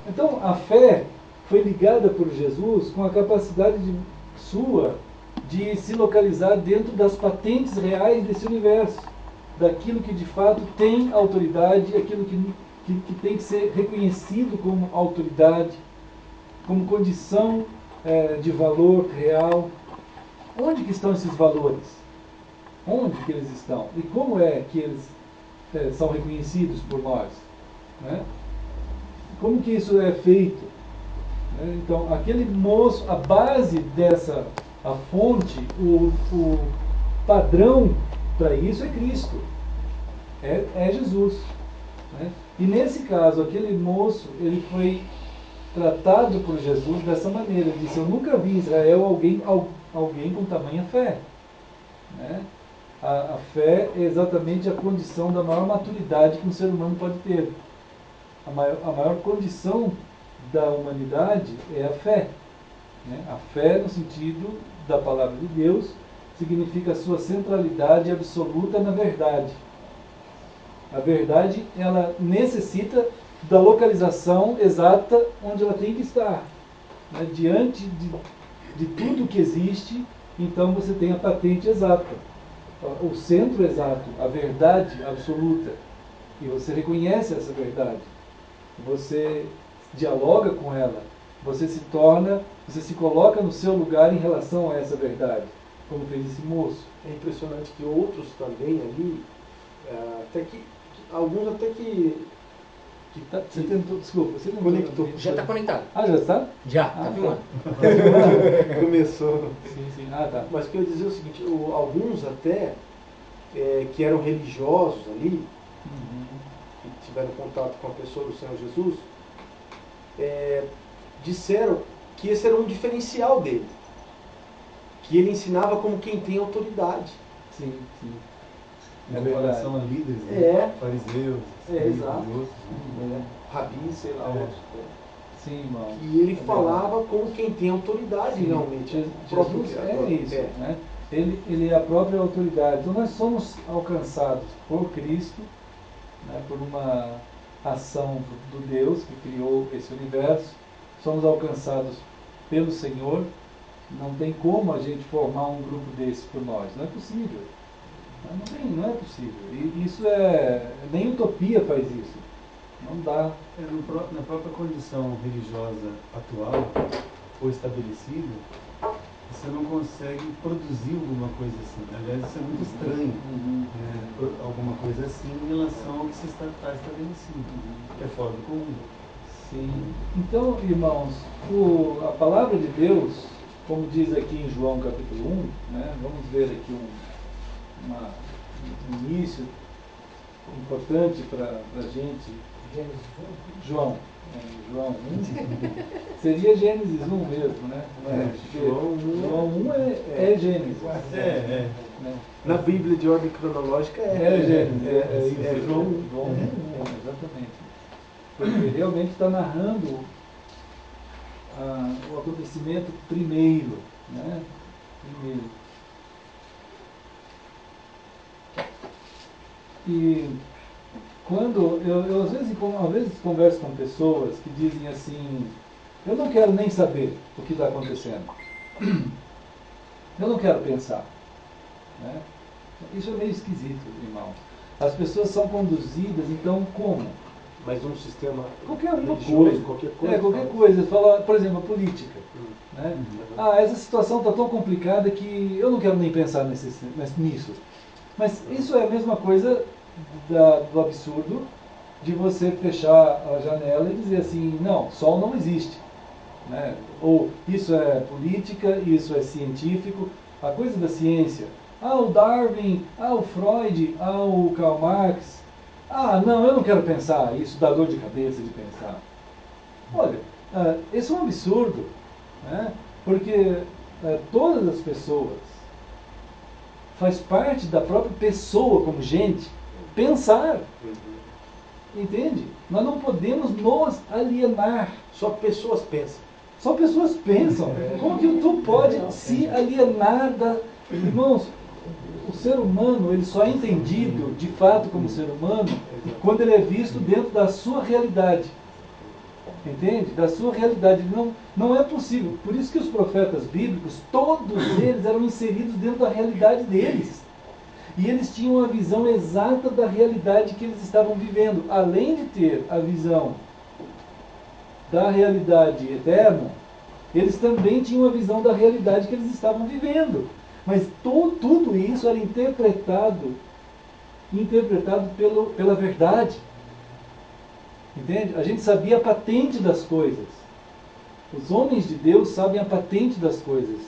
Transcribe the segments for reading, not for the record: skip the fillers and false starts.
Então, a fé foi ligada por Jesus com a capacidade sua de se localizar dentro das patentes reais desse universo, daquilo que de fato tem autoridade, aquilo que tem que ser reconhecido como autoridade, como condição de valor real. Onde que estão esses valores? Onde que eles estão? E como é que eles são reconhecidos por nós? Né? Como que isso é feito? Então, aquele moço, a base dessa, a fonte, o padrão para isso é Cristo, é Jesus. Né? E nesse caso, aquele moço, ele foi tratado por Jesus dessa maneira. Ele disse: eu nunca vi em Israel alguém com tamanha fé. Né? A fé é exatamente a condição da maior maturidade que um ser humano pode ter. A maior condição da humanidade é a fé. Né? A fé, no sentido da palavra de Deus, significa a sua centralidade absoluta na verdade. A verdade, ela necessita da localização exata onde ela tem que estar. Né? Diante de tudo que existe, então você tem a patente exata, o centro exato, a verdade absoluta. E você reconhece essa verdade. Você dialoga com ela. Você se coloca no seu lugar em relação a essa verdade, como fez esse moço. É impressionante que outros também ali, alguns até que você tentou, desculpa, você não conectou. Já está conectado. Ah, já está? Já, está filmando. Começou. Sim. Ah, tá. Mas o que eu ia dizer é o seguinte, alguns até que eram religiosos ali, que tiveram contato com a pessoa do Senhor Jesus, disseram que esse era um diferencial dele. Que ele ensinava como quem tem autoridade. Sim. Em comparação a líderes, né? Fariseus, exato. Rabi, sei lá, outros. Sim, irmão. E ele falava como quem tem autoridade, realmente. Jesus é isso. Né? Ele é a própria autoridade. Então nós somos alcançados por Cristo, né, por uma ação do Deus que criou esse universo. Somos alcançados pelo Senhor. Não tem como a gente formar um grupo desse por nós. Não é possível. Não é possível. E isso nem utopia faz isso. Não dá. Na própria condição religiosa atual ou estabelecida, você não consegue produzir alguma coisa assim. Aliás, isso é muito estranho. Alguma coisa assim em relação ao que se está estabelecido, que é fora do comum. Sim. Então, irmãos, a palavra de Deus, como diz aqui em João capítulo 1, né, vamos ver aqui um início importante para a gente. João 1 seria Gênesis 1 mesmo, né? João 1 é Gênesis. Né? Na Bíblia de ordem cronológica Gênesis. É João 1. Exatamente. Porque realmente está narrando o acontecimento primeiro. Né? E quando eu às vezes converso com pessoas que dizem assim: eu não quero nem saber o que está acontecendo, eu não quero pensar. Né? Isso é meio esquisito, irmão. As pessoas são conduzidas, então, como? Mas um sistema qualquer coisa. Qualquer coisa. Fala, por exemplo, a política. Né? Essa situação está tão complicada que eu não quero nem pensar nisso. Mas isso é a mesma coisa do absurdo de você fechar a janela e dizer assim: não, sol não existe. Né? Ou isso é política, isso é científico. A coisa da ciência. O Darwin, o Freud, o Karl Marx. Não, eu não quero pensar, isso dá dor de cabeça de pensar. Olha, esse é um absurdo, né? Porque todas as pessoas, faz parte da própria pessoa como gente, pensar. Entende? Nós não podemos nos alienar. Só pessoas pensam. Só pessoas pensam. Como que tu pode se alienar da... Irmãos, o ser humano, ele só é entendido de fato como ser humano quando ele é visto dentro da sua realidade. Entende? Da sua realidade. Não é possível. Por isso que os profetas bíblicos, todos eles eram inseridos dentro da realidade deles. E eles tinham a visão exata da realidade que eles estavam vivendo. Além de ter a visão da realidade eterna, eles também tinham a visão da realidade que eles estavam vivendo. Mas tudo isso era interpretado pela verdade. Entende? A gente sabia a patente das coisas. Os homens de Deus sabem a patente das coisas.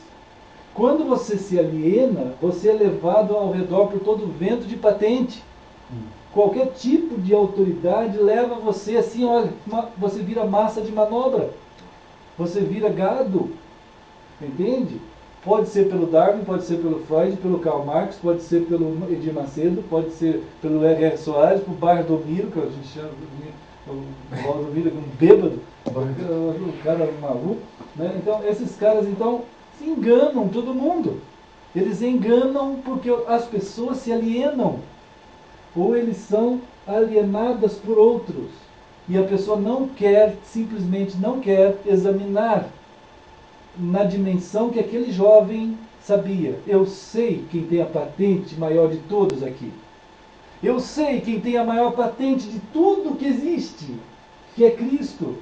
Quando você se aliena, você é levado ao redor por todo vento de patente. Qualquer tipo de autoridade leva você assim, olha, você vira massa de manobra. Você vira gado. Entende? Pode ser pelo Darwin, pode ser pelo Freud, pelo Karl Marx, pode ser pelo Edir Macedo, pode ser pelo R.R. Soares, pelo Baldomiro, que a gente chama o Baldomiro, um bêbado, o cara maluco. Né? Então, esses caras se enganam todo mundo. Eles enganam porque as pessoas se alienam. Ou eles são alienadas por outros. E a pessoa simplesmente não quer examinar na dimensão que aquele jovem sabia. Eu sei quem tem a patente maior de todos aqui. Eu sei quem tem a maior patente de tudo que existe, que é Cristo.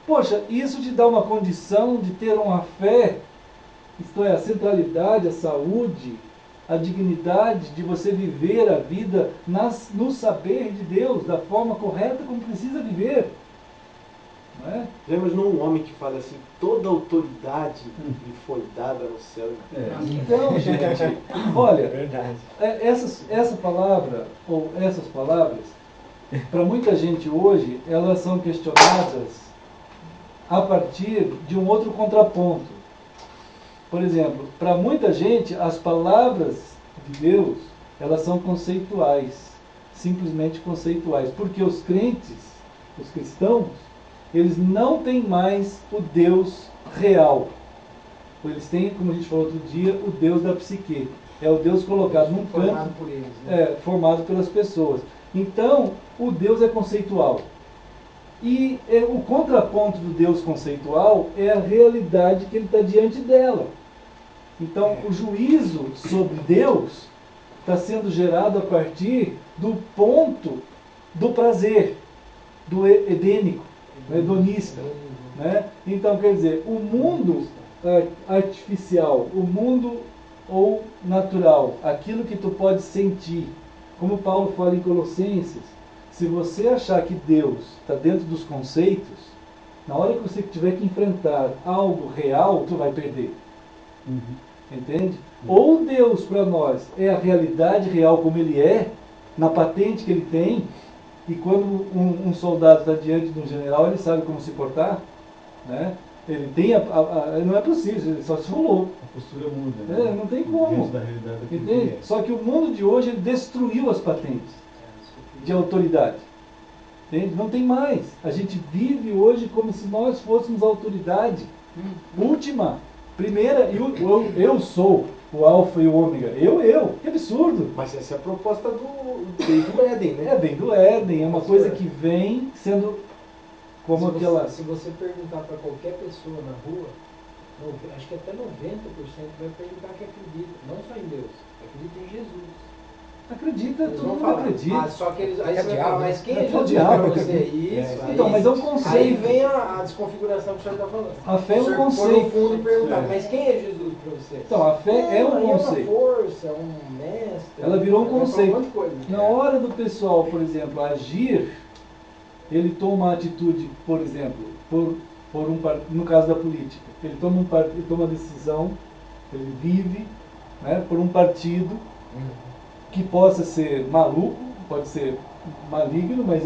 Poxa, isso te dá uma condição de ter uma fé, isto é, a centralidade, a saúde, a dignidade de você viver a vida no saber de Deus, da forma correta como precisa viver. Não é? Lembra de um homem que fala assim, toda autoridade lhe foi dada no céu e na terra. Então, gente, olha, essa palavra, ou essas palavras, para muita gente hoje, elas são questionadas a partir de um outro contraponto. Por exemplo, para muita gente, as palavras de Deus, elas são conceituais, simplesmente conceituais, porque os crentes, os cristãos, eles não têm mais o Deus real. Eles têm, como a gente falou outro dia, o Deus da psique. É o Deus colocado num canto, Formado por eles, né? formado pelas pessoas. Então, o Deus é conceitual. E o contraponto do Deus conceitual é a realidade que ele está diante dela. Então, o juízo sobre Deus está sendo gerado a partir do ponto do prazer, do edênico, hedonista. Né? Então, quer dizer, o mundo artificial, o mundo ou natural, aquilo que tu pode sentir, como Paulo fala em Colossenses, se você achar que Deus está dentro dos conceitos, na hora que você tiver que enfrentar algo real, tu vai perder. Entende? Ou Deus para nós é a realidade real como ele é, na patente que ele tem, e quando um soldado está diante de um general, ele sabe como se portar, né? Ele tem não é possível, ele só se rolou. A postura muda, né? Não tem como. Dentro da realidade Entende? Só que o mundo de hoje ele destruiu as patentes de autoridade. Entende? Não tem mais. A gente vive hoje como se nós fôssemos a autoridade última, primeira, e eu sou o alfa e o ômega. Eu. Que absurdo. Mas essa é a proposta do Éden, né? É bem do Éden, é uma coisa que vem sendo como aquela... Se você perguntar para qualquer pessoa na rua, acho que até 90% vai perguntar que acredita, não só em Deus, acredita em Jesus. Acredita, Eles todo vão mundo falar, acredita. só que eles, aí É você vai diabo, falar, mas quem é é Jesus diabo, para você? acredita. Isso, Então, aí, mas é um conceito. Aí vem a desconfiguração que o senhor está falando. A fé é um O senhor for conceito. no fundo e perguntar, mas quem é Jesus para você? Então, a fé é um aí conceito. É uma força, é um mestre. Ela virou um vai falar conceito. monte de coisa. Na hora do pessoal, por exemplo, agir, ele toma uma atitude, por exemplo, no caso da política, ele toma uma decisão, ele vive, né, por um partido que possa ser maluco, pode ser maligno, mas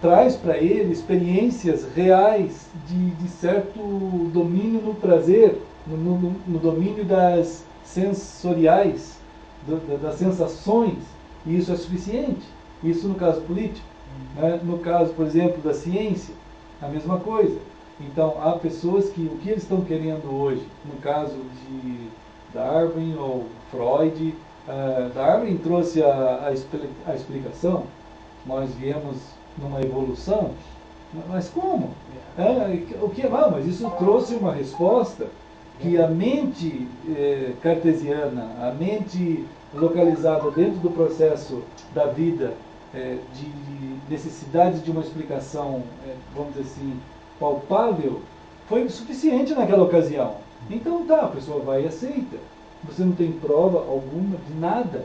traz para ele experiências reais de certo domínio no prazer, no domínio das sensoriais, das sensações, e isso é suficiente. Isso no caso político. Né? No caso, por exemplo, da ciência, a mesma coisa. Então, há pessoas que o que eles estão querendo hoje, no caso de Darwin ou Freud, Darwin trouxe a explicação, nós viemos numa evolução, Mas como? O que? Mas isso trouxe uma resposta que a mente cartesiana, a mente localizada dentro do processo da vida, de necessidade de uma explicação, vamos dizer assim, palpável, foi suficiente naquela ocasião. Então tá, a pessoa vai e aceita. Você não tem prova alguma de nada.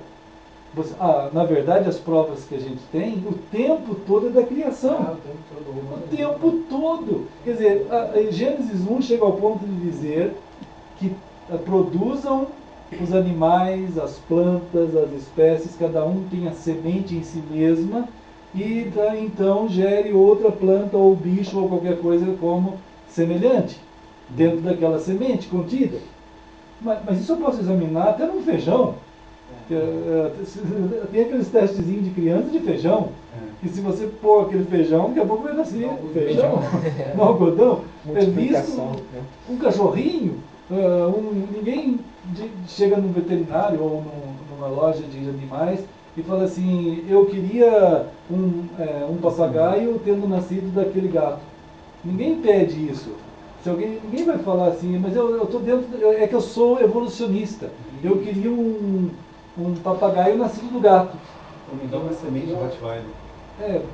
Na verdade, as provas que a gente tem, o tempo todo é da criação. O tempo todo. Quer dizer, em Gênesis 1 chega ao ponto de dizer que produzam os animais, as plantas, as espécies, cada um tem a semente em si mesma, e então gere outra planta ou bicho ou qualquer coisa como semelhante, dentro daquela semente contida. Mas isso eu posso examinar até num feijão. Tem aqueles testezinhos de criança de feijão. E se você pôr aquele feijão, daqui a pouco vai nascer feijão. No algodão. É visto um cachorrinho. Ninguém chega num veterinário ou numa loja de animais e fala assim: eu queria um papagaio tendo nascido daquele gato. Ninguém pede isso. Ninguém vai falar assim, mas eu estou dentro, é que eu sou evolucionista. Eu queria um papagaio nascido do gato. Me dá uma semente de Rottweiler.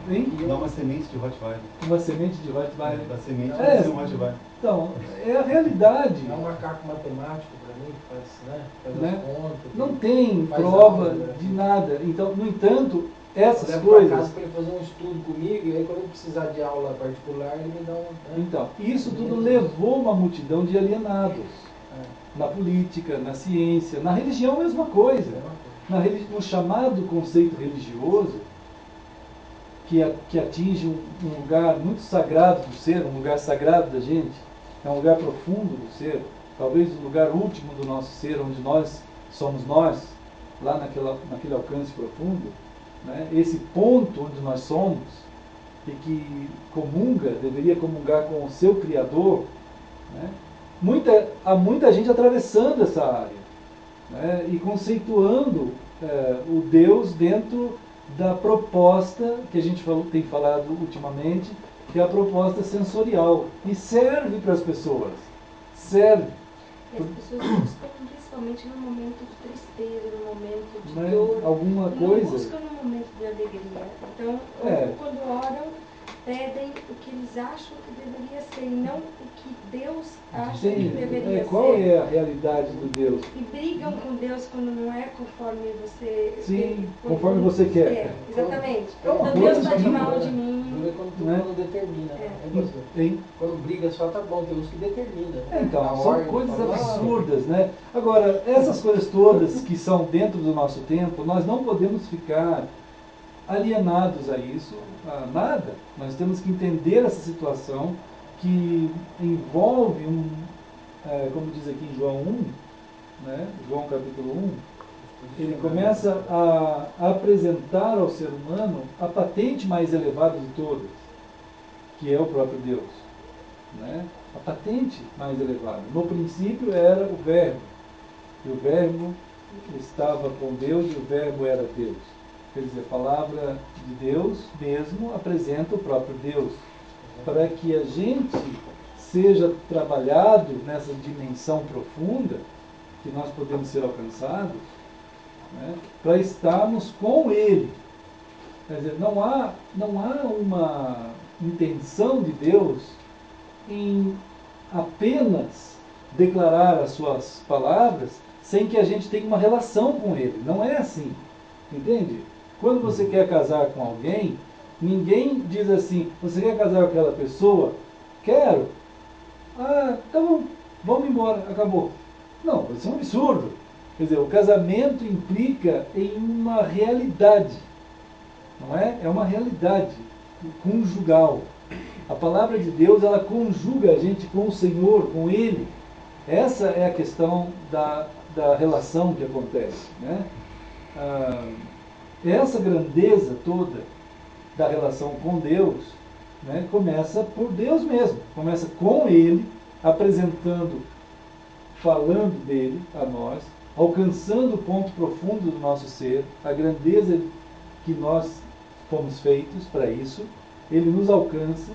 Me dá uma semente de Rottweiler. Uma semente de Rottweiler. Da semente de Rottweiler. Então, é a realidade. É um macaco matemático para mim que faz as contas. Não tem prova de nada. Então, no entanto, essas coisas. Para ele fazer um estudo comigo, e aí quando eu precisar de aula particular, ele me dá um. Então, isso tudo levou uma multidão de alienados. Na política, na ciência, na religião a mesma coisa. No chamado conceito religioso, que atinge um lugar muito sagrado do ser, um lugar sagrado da gente, é um lugar profundo do ser, talvez o lugar último do nosso ser, onde nós somos nós, lá naquele alcance profundo, né? Esse ponto onde nós somos, e que deveria comungar com o seu Criador, né? Há muita gente atravessando essa área, né? E conceituando o Deus dentro da proposta que a gente tem falado ultimamente, que é a proposta sensorial. E serve para as pessoas. Serve. E as pessoas buscam principalmente no momento de tristeza, no momento de dor. Alguma coisa. Não buscam no momento de alegria. Então, quando oram, pedem o que eles acham que deveria ser, e não o que Deus acha que deveria ser. Qual é a realidade do Deus? E brigam com Deus quando não é conforme você... Sim, conforme você quer. Exatamente. Então Deus está de mal de mim. Quando determina. Quando briga só tá bom, tem uns que determina. Então, são coisas absurdas, né? Agora, essas coisas todas que são dentro do nosso tempo, nós não podemos ficar alienados a isso, a nada. Nós temos que entender essa situação que envolve como diz aqui em João 1, né? João capítulo 1, ele começa a apresentar ao ser humano a patente mais elevada de todas, que é o próprio Deus, né? A patente mais elevada. No princípio era o Verbo, e o Verbo estava com Deus e o Verbo era Deus. Quer dizer, a palavra de Deus mesmo apresenta o próprio Deus, para que a gente seja trabalhado nessa dimensão profunda que nós podemos ser alcançados, né, para estarmos com Ele. Quer dizer, não há uma intenção de Deus em apenas declarar as suas palavras sem que a gente tenha uma relação com Ele. Não é assim. Entende? Quando você quer casar com alguém, ninguém diz assim: você quer casar com aquela pessoa? Quero. Tá bom, vamos embora, acabou. Não, isso é um absurdo. Quer dizer, o casamento implica em uma realidade, não é? É uma realidade conjugal. A palavra de Deus, ela conjuga a gente com o Senhor, com Ele. Essa é a questão da relação que acontece, né? Essa grandeza toda da relação com Deus, né, começa por Deus mesmo, começa com Ele, apresentando, falando dele a nós, alcançando o ponto profundo do nosso ser, a grandeza que nós fomos feitos para isso. Ele nos alcança,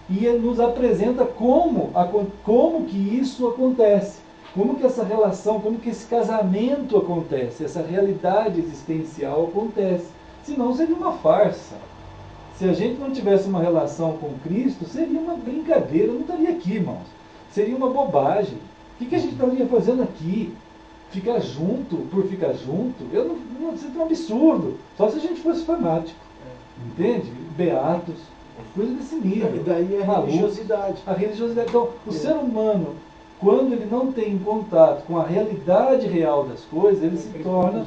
e nos apresenta como que isso acontece, como que essa relação, como que esse casamento acontece, essa realidade existencial acontece. Senão seria uma farsa. Se a gente não tivesse uma relação com Cristo, seria uma brincadeira, eu não estaria aqui, irmãos. Seria uma bobagem. O que a gente estaria fazendo aqui? Ficar junto por ficar junto? Seria um absurdo. Só se a gente fosse fanático. Entende? Beatos, coisa desse nível. E daí a religiosidade. A religiosidade. Então, o ser humano, quando ele não tem contato com a realidade real das coisas, ele se torna...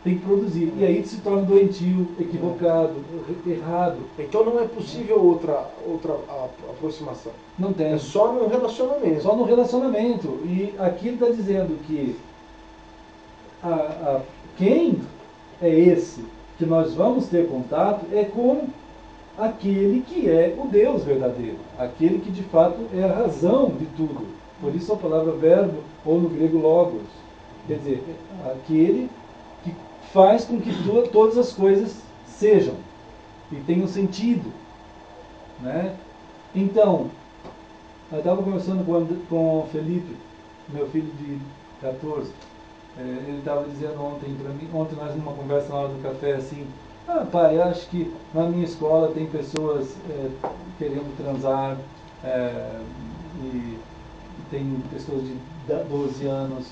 Tem que produzir. E aí se torna doentio, equivocado, errado. Então não é possível outra aproximação. Não tem. É só no relacionamento. Só no relacionamento. E aqui ele está dizendo que quem é esse que nós vamos ter contato é com aquele que é o Deus verdadeiro. Aquele que de fato é a razão de tudo. Por isso a palavra verbo, ou no grego logos. Quer dizer, aquele que faz com que todas as coisas sejam e tenham sentido, né? Então, eu estava conversando com o Felipe, meu filho de 14, ele estava dizendo ontem para mim, ontem nós numa conversa na hora do café assim, pai, acho que na minha escola tem pessoas querendo transar, e tem pessoas de 12 anos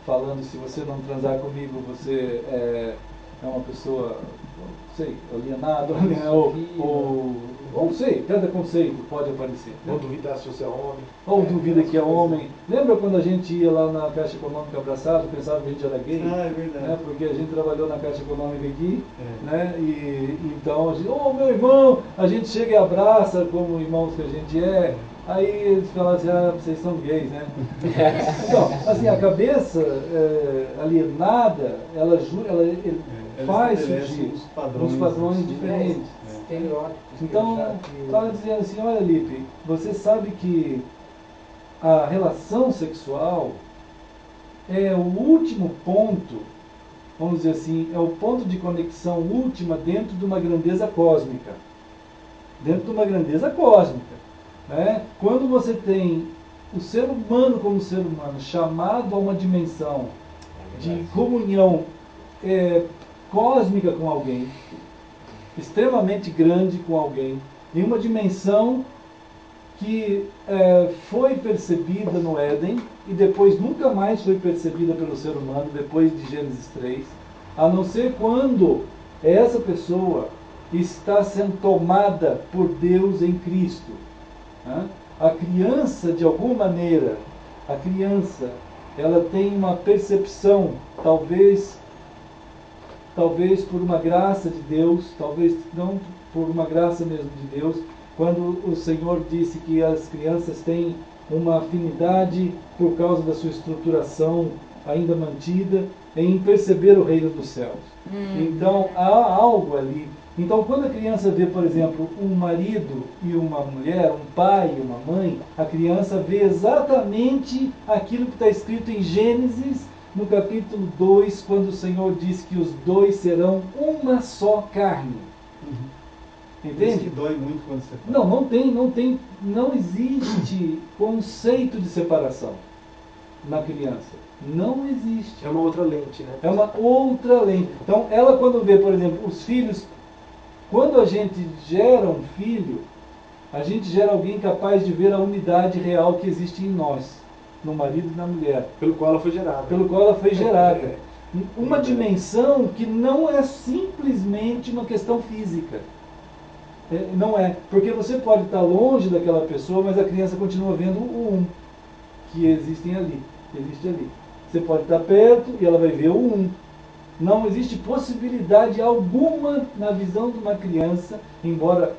falando, se você não transar comigo, você é uma pessoa, não sei, alienada, ou não sei, cada conceito pode aparecer. Ou duvidar se você é homem. Ou duvida que é homem. Lembra quando a gente ia lá na Caixa Econômica abraçado, pensava que a gente era gay? É verdade. Né? Porque a gente trabalhou na Caixa Econômica aqui, né? E então a gente, meu irmão, a gente chega e abraça como irmãos que a gente é. Aí eles falam assim, vocês são gays, né? Então, assim, a cabeça alienada, ela faz surgir uns padrões diferentes. Estereótipos. Então, estava dizendo assim, olha Lipe, você sabe que a relação sexual é o último ponto, vamos dizer assim, é o ponto de conexão última dentro de uma grandeza cósmica. Dentro de uma grandeza cósmica. Né? Quando você tem o ser humano como ser humano chamado a uma dimensão de comunhão cósmica com alguém, extremamente grande com alguém, em uma dimensão que foi percebida no Éden e depois nunca mais foi percebida pelo ser humano depois de Gênesis 3, a não ser quando essa pessoa está sendo tomada por Deus em Cristo. A criança, de alguma maneira, ela tem uma percepção, talvez por uma graça de Deus, talvez não por uma graça mesmo de Deus, quando o Senhor disse que as crianças têm uma afinidade por causa da sua estruturação ainda mantida em perceber o reino dos céus. Então há algo ali. Então, quando a criança vê, por exemplo, um marido e uma mulher, um pai e uma mãe, a criança vê exatamente aquilo que está escrito em Gênesis, no capítulo 2, quando o Senhor diz que os dois serão uma só carne. Entende? Isso que dói muito quando você fala. Não existe conceito de separação na criança. Não existe. É uma outra lente, né? É uma outra lente. Então, ela quando vê, por exemplo, os filhos... Quando a gente gera um filho, a gente gera alguém capaz de ver a unidade real que existe em nós, no marido e na mulher. Pelo qual ela foi gerada. Pelo qual ela foi gerada. Uma dimensão que não é simplesmente uma questão física. Não é. Porque você pode estar longe daquela pessoa, mas a criança continua vendo o um que existe ali. Você pode estar perto e ela vai ver o um. Não existe possibilidade alguma na visão de uma criança, embora,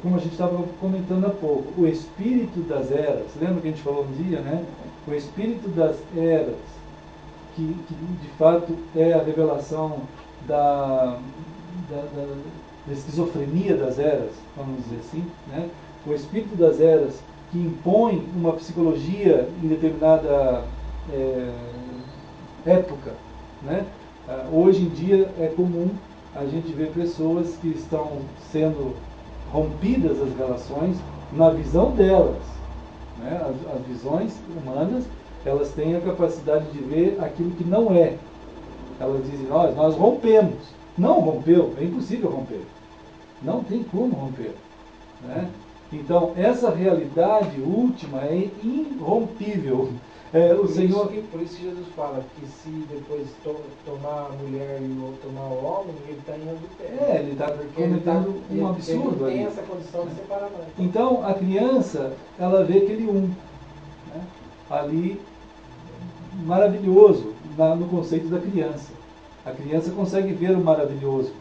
como a gente estava comentando há pouco, o espírito das eras, lembra que a gente falou um dia, né? O espírito das eras, que de fato é a revelação da esquizofrenia das eras, vamos dizer assim, né? O espírito das eras que impõe uma psicologia em determinada época. Né? Hoje em dia é comum a gente ver pessoas que estão sendo rompidas as relações na visão delas. Né? As visões humanas, elas têm a capacidade de ver aquilo que não é. Elas dizem, nós rompemos. Não rompeu, é impossível romper. Não tem como romper. Né? Então, essa realidade última é irrompível. Por isso que Jesus fala que se depois tomar a mulher e tomar o homem, ele está em adultério. Ele está cometendo um absurdo. Ele não tem ali. essa condição de separar mais. Então, a criança, ela vê aquele né? Ali, maravilhoso, no conceito da criança. A criança consegue ver o maravilhoso.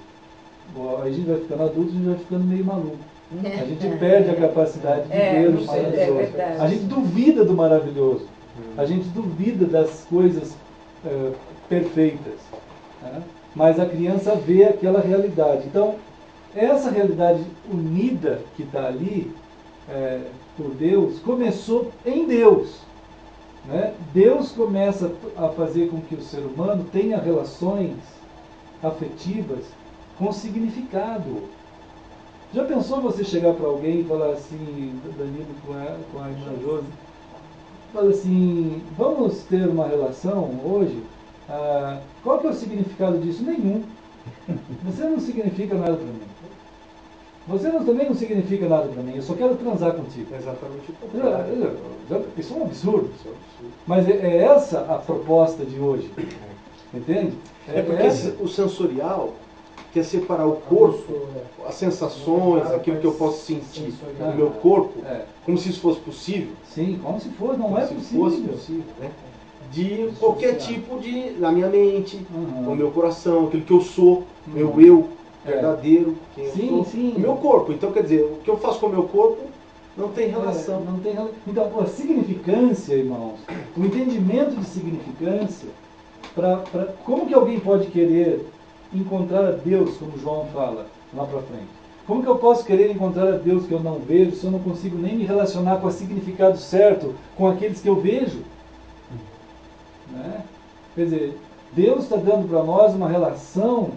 A gente vai ficando adulto, a gente vai ficando meio maluco. A gente perde a capacidade de ver o maravilhoso. A gente duvida do maravilhoso. A gente duvida das coisas perfeitas. Né? Mas a criança vê aquela realidade. Então, essa realidade unida que está ali, por Deus, começou em Deus. Né? Deus começa a fazer com que o ser humano tenha relações afetivas com significado. Já pensou você chegar para alguém e falar assim, Danilo com a irmã Josi, fala assim, vamos ter uma relação hoje? Qual que é o significado disso? Nenhum. Você não significa nada para mim. Você também não significa nada para mim. Eu só quero transar contigo. É exatamente o contrário. Isso é um absurdo. Mas é essa a proposta de hoje. Entende? Porque o sensorial quer separar o corpo, as sensações, aquilo que eu posso sentir no meu corpo, como se isso fosse possível. Sim, como se fosse, não é possível. Fosse possível, né? De qualquer tipo na minha mente, no meu coração, aquilo que eu sou, meu eu verdadeiro, quem eu sou, o meu corpo. Então, quer dizer, o que eu faço com o meu corpo não tem relação. Não tem relação. Então, a significância, irmãos, o entendimento de significância, como que alguém pode querer encontrar a Deus, como João fala lá para frente? Como que eu posso querer encontrar a Deus que eu não vejo se eu não consigo nem me relacionar com o significado certo com aqueles que eu vejo? Né? Quer dizer, Deus está dando para nós uma relação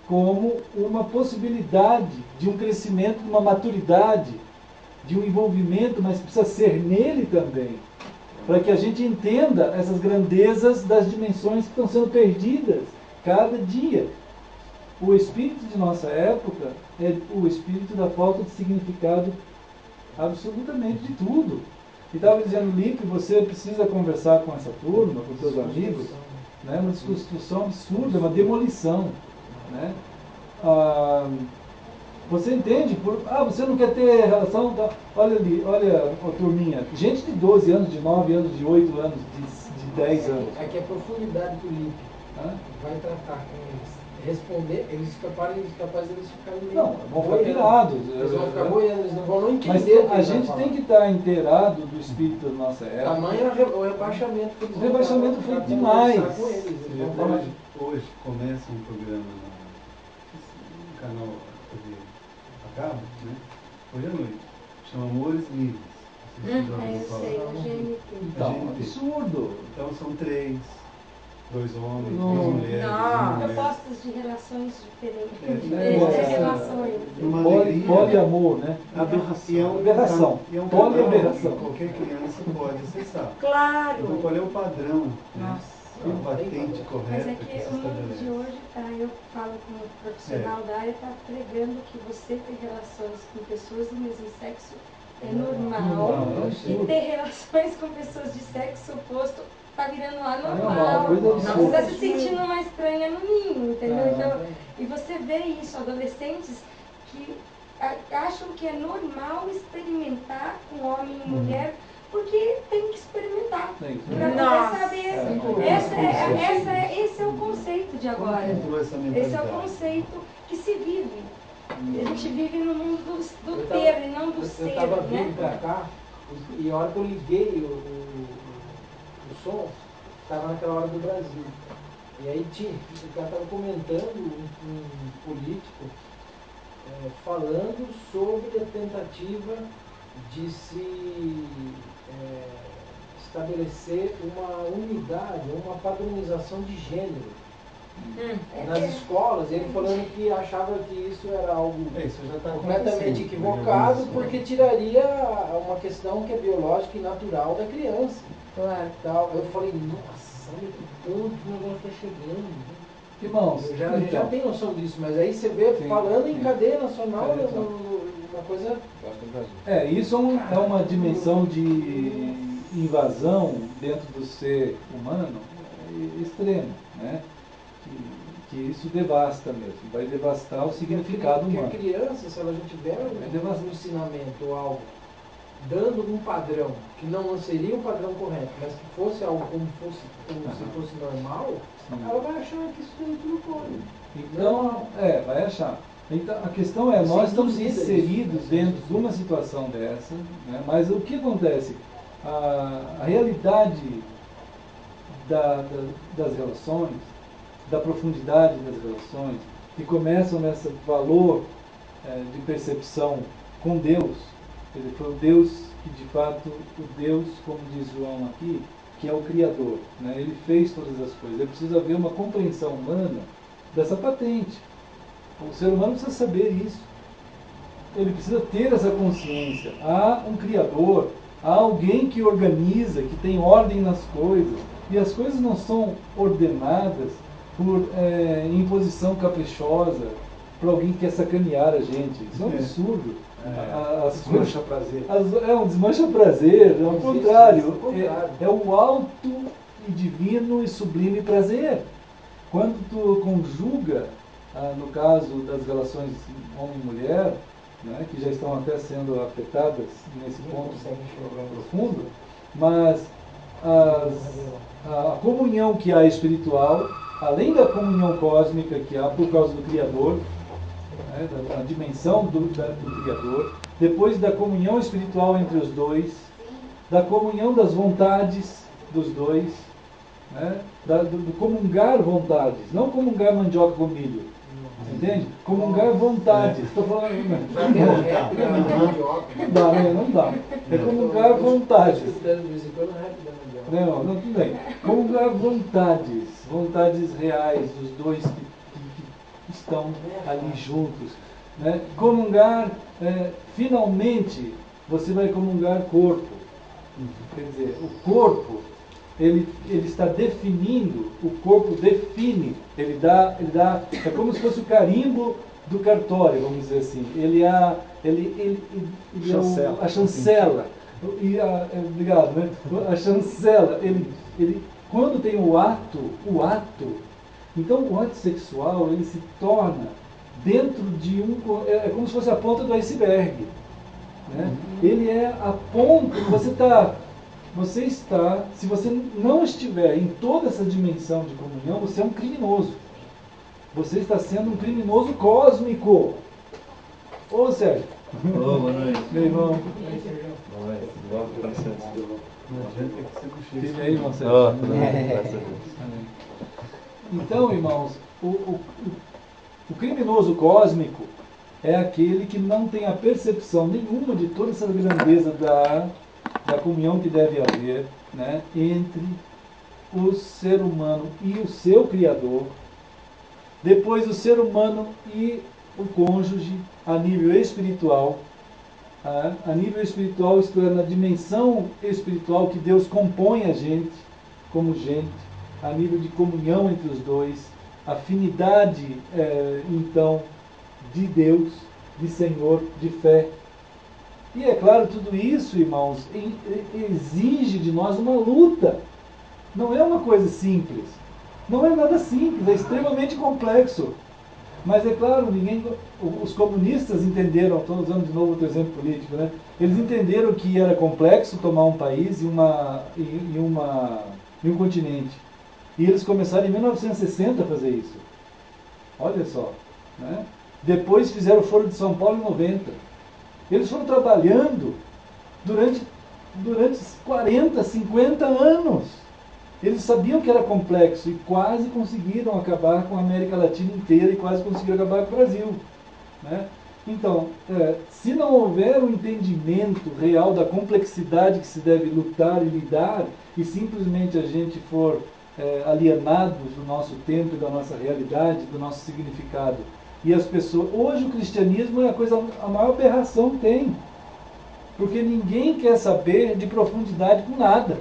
como uma possibilidade de um crescimento, de uma maturidade, de um envolvimento, mas precisa ser nele também, para que a gente entenda essas grandezas das dimensões que estão sendo perdidas cada dia. O espírito de nossa época é o espírito da falta de significado absolutamente de tudo. E estava dizendo, Lipe, você precisa conversar com essa turma, com seus amigos, né? Uma desconstrução absurda, uma demolição. Né? Você entende? Você não quer ter relação? Tá? Olha ali, olha a turminha. Gente de 12 anos, de 9 anos, de 8 anos, de 10 anos. Aqui é a profundidade do Lipe. Vai tratar com eles. Responder, eles capazes de ficarem meio... Não, vão ficar pirados. Eles vão ficar boiando, eles não vão não entender. Mas a gente tem que estar inteirado do espírito da nossa época. Tamanho é o rebaixamento que eles O rebaixamento foi demais. Hoje começa um programa no canal TV a cabo, né? Hoje à noite. Chama Amores Livres. Eu sei, o GNT. Então, absurdo. Então são 3. 2 homens, 2 mulheres. Propostas de relações diferentes. Relações. Poliamor, né? Aberração. Poliaberração. Qualquer criança pode acessar. Claro. Então qual é o padrão? Nossa. A patente correta Mas é que que se o mundo estabelece. de hoje, eu falo como profissional da área, está pregando que você ter relações com pessoas do mesmo sexo é normal. E ter relações com pessoas de sexo oposto está virando anormal. Você está se sentindo uma estranha no ninho, entendeu? Então, e você vê isso, adolescentes que acham que é normal experimentar com homem e mulher, porque tem que experimentar para poder saber. Esse é o conceito de agora. Esse é o conceito que se vive. A gente vive no mundo do ter e não do ser. Eu estava vindo para cá e a hora que eu liguei o som, estava naquela hora do Brasil. E aí o cara estava comentando um político falando sobre a tentativa de se estabelecer uma unidade, uma padronização de gênero nas escolas, ele falando que achava que isso era algo Isso já tá completamente equivocado, porque tiraria uma questão que é biológica e natural da criança. Claro. Tal. Eu falei, nossa, olha que ponto que o negócio está chegando. Irmãos, A gente já tem noção disso, mas aí você vê falando em cadeia nacional, Então. uma coisa... Isso é uma dimensão de invasão dentro do ser humano extrema, né? Que isso devasta mesmo, vai devastar o significado humano. Porque a criança, se ela já tiver um ensinamento ou algo, dando um padrão, que não seria o padrão correto, mas que fosse algo como se fosse normal, ela vai achar que isso daí tudo pode. Então, vai achar. Então, a questão é, nós estamos inseridos dentro de uma situação dessa, né? Mas o que acontece? A realidade das relações, da profundidade das relações, que começam nesse valor de percepção com Deus, quer dizer, foi o Deus que de fato, o Deus, como diz João aqui, que é o Criador, né? Ele fez todas as coisas. Ele precisa haver uma compreensão humana dessa patente. O ser humano precisa saber isso. Ele precisa ter essa consciência. Há um Criador, há alguém que organiza, que tem ordem nas coisas. E as coisas não são ordenadas por imposição caprichosa, por alguém que quer sacanear a gente. Isso é um absurdo. Desmancha prazer. É um desmancha prazer, é o contrário. É o alto e divino e sublime prazer. Quando tu conjuga, no caso das relações homem e mulher, né, que já estão até sendo afetadas nesse ponto profundo, mas a comunhão que há espiritual, além da comunhão cósmica que há por causa do Criador, né, da dimensão do Criador, depois da comunhão espiritual entre os dois, da comunhão das vontades dos dois, né, do comungar vontades, não comungar mandioca com milho, entende? Comungar vontades. Estou falando, não dá. É comungar vontades. Não, tudo bem. Comungar vontades reais dos dois que estão ali juntos. Né? Comungar, finalmente, você vai comungar corpo. Quer dizer, o corpo, ele está definindo, o corpo define, ele dá, é como se fosse o carimbo do cartório, vamos dizer assim. Ele é a chancela. Obrigado, né? A chancela, ele, quando tem o ato, então o ato sexual, ele se torna dentro de é como se fosse a ponta do iceberg. Né? Ele é a ponta, você está, se você não estiver em toda essa dimensão de comunhão, você é um criminoso. Você está sendo um criminoso cósmico. Ô Sérgio. Boa noite. Meu irmão. Filho aí, irmão Sérgio. Então, irmãos, o criminoso cósmico é aquele que não tem a percepção nenhuma de toda essa grandeza da comunhão que deve haver, né, entre o ser humano e o seu Criador, depois o ser humano e o cônjuge a nível espiritual, isto é, na dimensão espiritual que Deus compõe a gente, como gente, a nível de comunhão entre os dois, afinidade, então, de Deus, de Senhor, de fé. E é claro, tudo isso, irmãos, exige de nós uma luta. Não é uma coisa simples. Não é nada simples, é extremamente complexo. Mas é claro, os comunistas entenderam, estou usando de novo outro exemplo político, né? Eles entenderam que era complexo tomar um país e um continente. E eles começaram em 1960 a fazer isso. Olha só. Né? Depois fizeram o Foro de São Paulo em 90. Eles foram trabalhando durante 40, 50 anos. Eles sabiam que era complexo e quase conseguiram acabar com a América Latina inteira e quase conseguiram acabar com o Brasil. Né? Então, se não houver um entendimento real da complexidade que se deve lutar e lidar, e simplesmente a gente for alienados do nosso tempo, da nossa realidade, do nosso significado. E as pessoas... Hoje o cristianismo é a maior aberração que tem. Porque ninguém quer saber de profundidade com nada.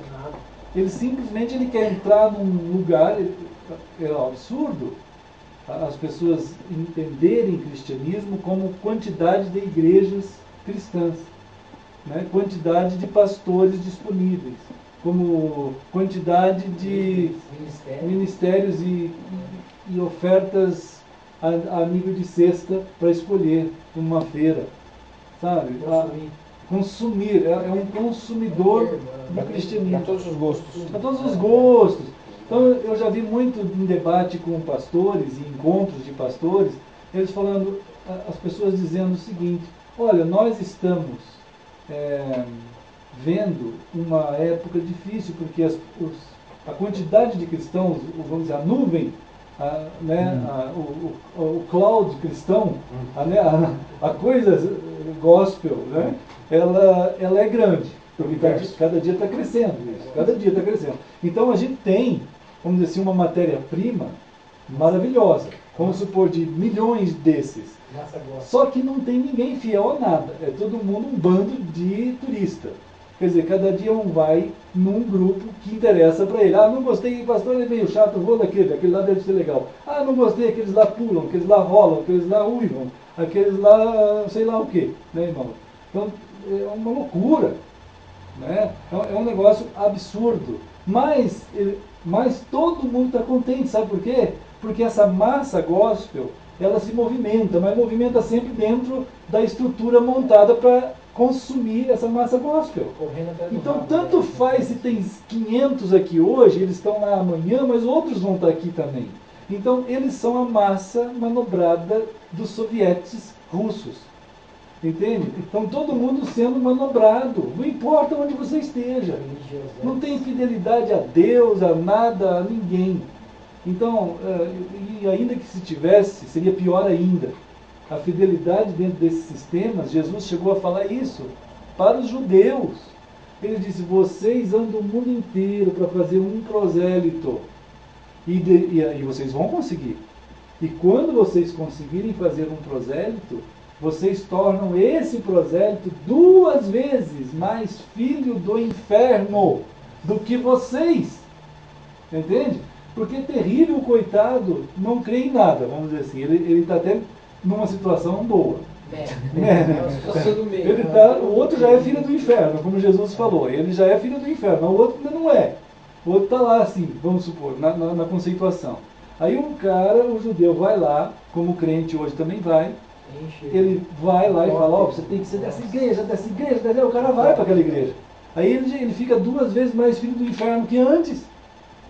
Ele simplesmente quer entrar num lugar... É um absurdo as pessoas entenderem cristianismo como quantidade de igrejas cristãs, né? Quantidade de pastores disponíveis, como quantidade de ministérios e ofertas a nível de cesta para escolher numa feira, sabe? Consumir, é um consumidor do cristianismo. Para todos os gostos. Para todos os gostos. Então eu já vi muito em debate com pastores e encontros de pastores, eles falando, as pessoas dizendo o seguinte: olha, nós estamos vendo uma época difícil, porque a quantidade de cristãos, vamos dizer, a nuvem, o cloud cristão, a coisa gospel, né? ela é grande, porque cada dia está crescendo, cada dia está crescendo. Então a gente tem, vamos dizer assim, uma matéria-prima maravilhosa, vamos supor, de milhões desses. Só que não tem ninguém fiel a nada, é todo mundo um bando de turista. Quer dizer, cada dia um vai num grupo que interessa para ele. Ah, não gostei, pastor, ele é meio chato, vou aquele lá deve ser legal. Ah, não gostei, aqueles lá pulam, aqueles lá rolam, aqueles lá uivam, aqueles lá sei lá o quê, né, irmão? Então, é uma loucura, né? É um negócio absurdo. Mas todo mundo está contente, sabe por quê? Porque essa massa gospel, ela se movimenta, mas movimenta sempre dentro da estrutura montada para consumir essa massa gospel. Então, tanto faz se tem 500 aqui hoje, eles estão lá amanhã, mas outros vão estar aqui também. Então, eles são a massa manobrada dos sovietes russos. Entende? Então, todo mundo sendo manobrado, não importa onde você esteja. Não tem fidelidade a Deus, a nada, a ninguém. Então, e ainda que se tivesse, seria pior ainda. A fidelidade dentro desses sistemas, Jesus chegou a falar isso para os judeus. Ele disse: vocês andam o mundo inteiro para fazer um prosélito. E vocês vão conseguir. E quando vocês conseguirem fazer um prosélito, vocês tornam esse prosélito 2 vezes mais filho do inferno do que vocês. Entende? Porque é terrível, o coitado não crê em nada, vamos dizer assim. Ele está até numa situação boa. O outro já é filho do inferno, como Jesus falou. Ele já é filho do inferno, mas o outro ainda não é. O outro está lá assim, vamos supor, na conceituação. Aí o judeu vai lá, como crente hoje também vai, ele vai lá e fala: ó, você tem que ser dessa igreja, o cara vai para aquela igreja. Aí ele fica 2 vezes mais filho do inferno que antes.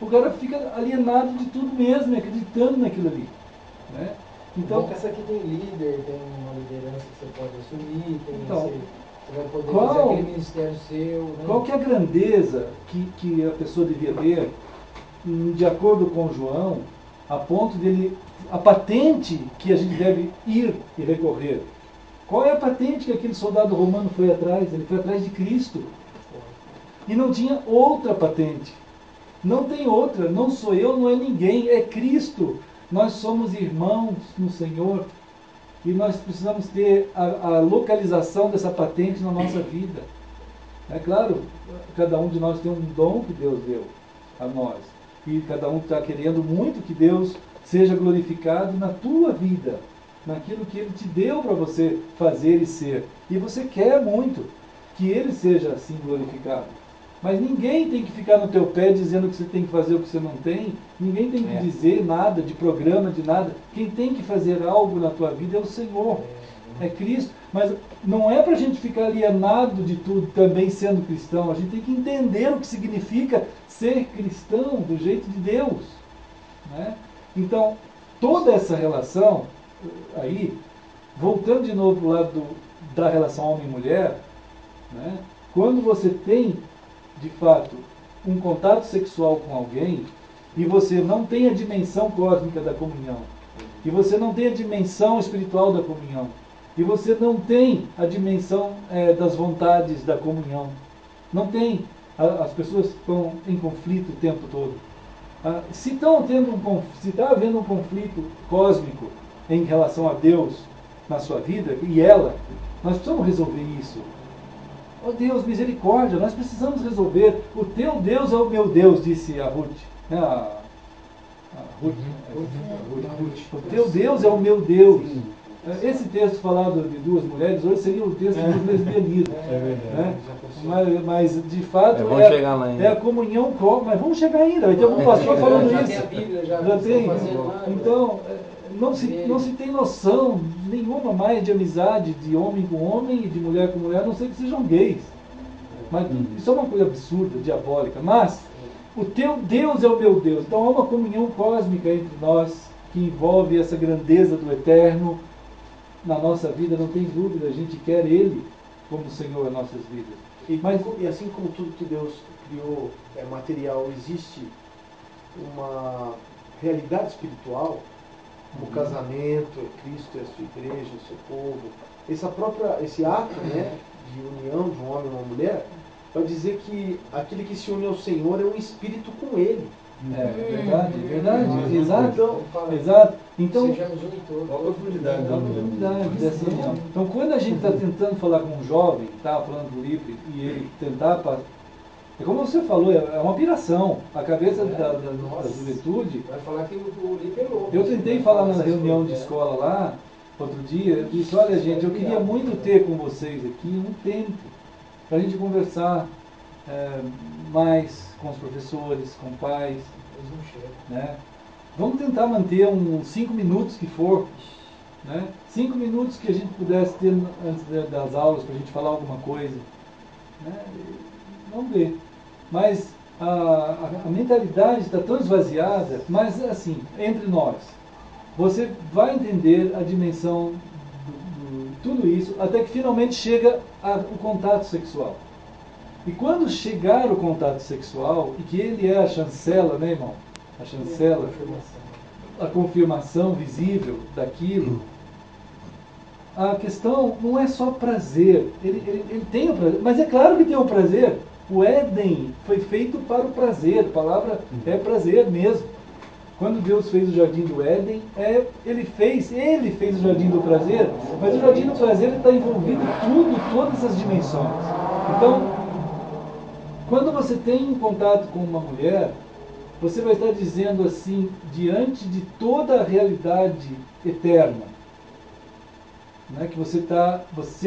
O cara fica alienado de tudo mesmo, acreditando naquilo ali, né? Então, porque essa aqui tem líder, tem uma liderança que você pode assumir, você vai poder fazer aquele ministério seu. Né? Qual que é a grandeza que a pessoa devia ter, de acordo com João, a ponto dele, a patente que a gente deve ir e recorrer? Qual é a patente que aquele soldado romano foi atrás? Ele foi atrás de Cristo. E não tinha outra patente. Não tem outra, não sou eu, não é ninguém, é Cristo. Nós somos irmãos no Senhor e nós precisamos ter a localização dessa patente na nossa vida. É claro, cada um de nós tem um dom que Deus deu a nós e cada um está querendo muito que Deus seja glorificado na tua vida, naquilo que Ele te deu para você fazer e ser. E você quer muito que Ele seja assim glorificado. Mas ninguém tem que ficar no teu pé dizendo que você tem que fazer o que você não tem. Ninguém tem que dizer nada de programa, de nada. Quem tem que fazer algo na tua vida é o Senhor. É Cristo. Mas não é para a gente ficar alienado de tudo também sendo cristão. A gente tem que entender o que significa ser cristão do jeito de Deus, né? Então, toda essa relação aí, voltando de novo para o lado da relação homem e mulher, né? Quando você tem de fato um contato sexual com alguém e você não tem a dimensão cósmica da comunhão, e você não tem a dimensão espiritual da comunhão, e você não tem a dimensão das vontades da comunhão, não tem, as pessoas estão em conflito o tempo todo, Se está havendo um conflito cósmico em relação a Deus na sua vida, e nós precisamos resolver isso. Oh Deus, misericórdia, nós precisamos resolver. O teu Deus é o meu Deus, disse a Ruth. Né? Ruth. O teu Deus é o meu Deus. Esse texto falado de duas mulheres, hoje seria o texto do lesbianismo. Né? Mas, de fato, é a comunhão com... Mas vamos chegar ainda, vai ter algum pastor falando já isso. Tem a Bíblia, já tem. Então, não se tem noção nenhuma mais de amizade de homem com homem e de mulher com mulher, a não sei que sejam gays. Mas isso é uma coisa absurda, diabólica. Mas o teu Deus é o meu Deus. Então há uma comunhão cósmica entre nós que envolve essa grandeza do eterno na nossa vida, não tem dúvida. A gente quer Ele como Senhor em nossas vidas. E assim como tudo que Deus criou é material, existe uma realidade espiritual. O casamento é Cristo, é a sua igreja, é o seu povo. Esse ato, né, de união de um homem e uma mulher, vai dizer que aquele que se une ao Senhor é um espírito com Ele. Verdade. Exato. Então, sejamos um em todo. Qual a profundidade dessa união? Então, quando a gente está tentando falar com um jovem, estava falando do livro, e ele tentar... É como você falou, é uma piração. A cabeça da juventude... Vai falar que o livro é louco. Eu tentei falar na reunião de escola lá, outro dia, eu disse, olha gente, eu queria muito ter com vocês aqui um tempo para a gente conversar mais com os professores, com pais. Né? Vamos tentar manter uns 5 minutos que for. Né? 5 minutos que a gente pudesse ter antes das aulas para a gente falar alguma coisa. Né? Vamos ver. Mas a mentalidade está tão esvaziada, mas assim, entre nós, você vai entender a dimensão de tudo isso, até que finalmente chega o contato sexual. E quando chegar o contato sexual, e que ele é a chancela, né, irmão? A chancela, a confirmação visível daquilo, a questão não é só prazer. Ele tem o prazer, mas é claro que tem o prazer. O Éden foi feito para o prazer, a palavra é prazer mesmo. Quando Deus fez o jardim do Éden, ele fez o jardim do prazer, mas o jardim do prazer está envolvido todas as dimensões. Então, quando você tem um contato com uma mulher, você vai estar dizendo assim, diante de toda a realidade eterna, né, que você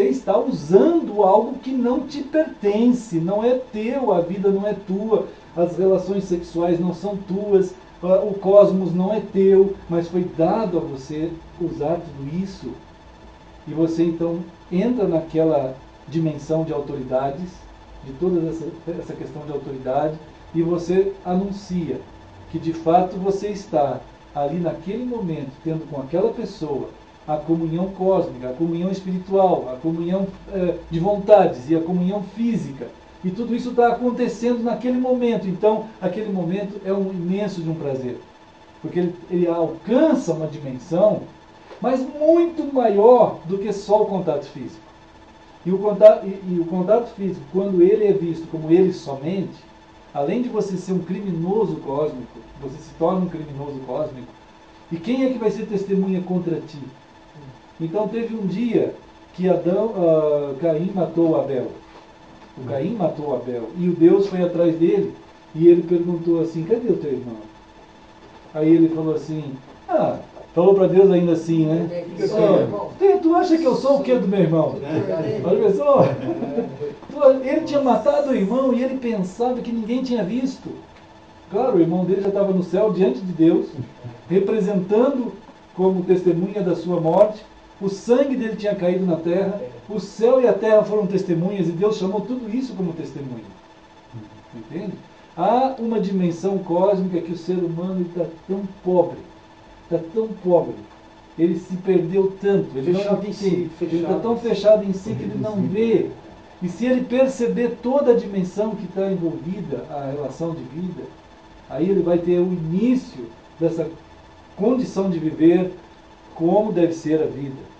está usando algo que não te pertence, não é teu, a vida não é tua, as relações sexuais não são tuas, o cosmos não é teu, mas foi dado a você usar tudo isso. E você então entra naquela dimensão de autoridades, de toda essa questão de autoridade, e você anuncia que de fato você está ali naquele momento, tendo com aquela pessoa a comunhão cósmica, a comunhão espiritual, a comunhão de vontades e a comunhão física. E tudo isso está acontecendo naquele momento. Então, aquele momento é um imenso de um prazer. Porque ele alcança uma dimensão, mas muito maior do que só o contato físico. E o contato físico, quando ele é visto como ele somente, além de você ser um criminoso cósmico, você se torna um criminoso cósmico. E quem é que vai ser testemunha contra ti? Então teve um dia que Caim matou Abel. O Caim matou Abel. E o Deus foi atrás dele. E ele perguntou assim, cadê o teu irmão? Aí ele falou assim, falou para Deus ainda assim, né? Tu acha que eu sou o que do meu irmão? Olha só. Ele tinha matado o irmão e ele pensava que ninguém tinha visto. Claro, o irmão dele já estava no céu diante de Deus, representando como testemunha da sua morte. O sangue dele tinha caído na terra, o céu e a terra foram testemunhas, e Deus chamou tudo isso como testemunha. Entende? Há uma dimensão cósmica que o ser humano está tão pobre, ele se perdeu tanto, ele está tão fechado em si que ele não vê. E se ele perceber toda a dimensão que está envolvida, a relação de vida, aí ele vai ter o início dessa condição de viver como deve ser a vida.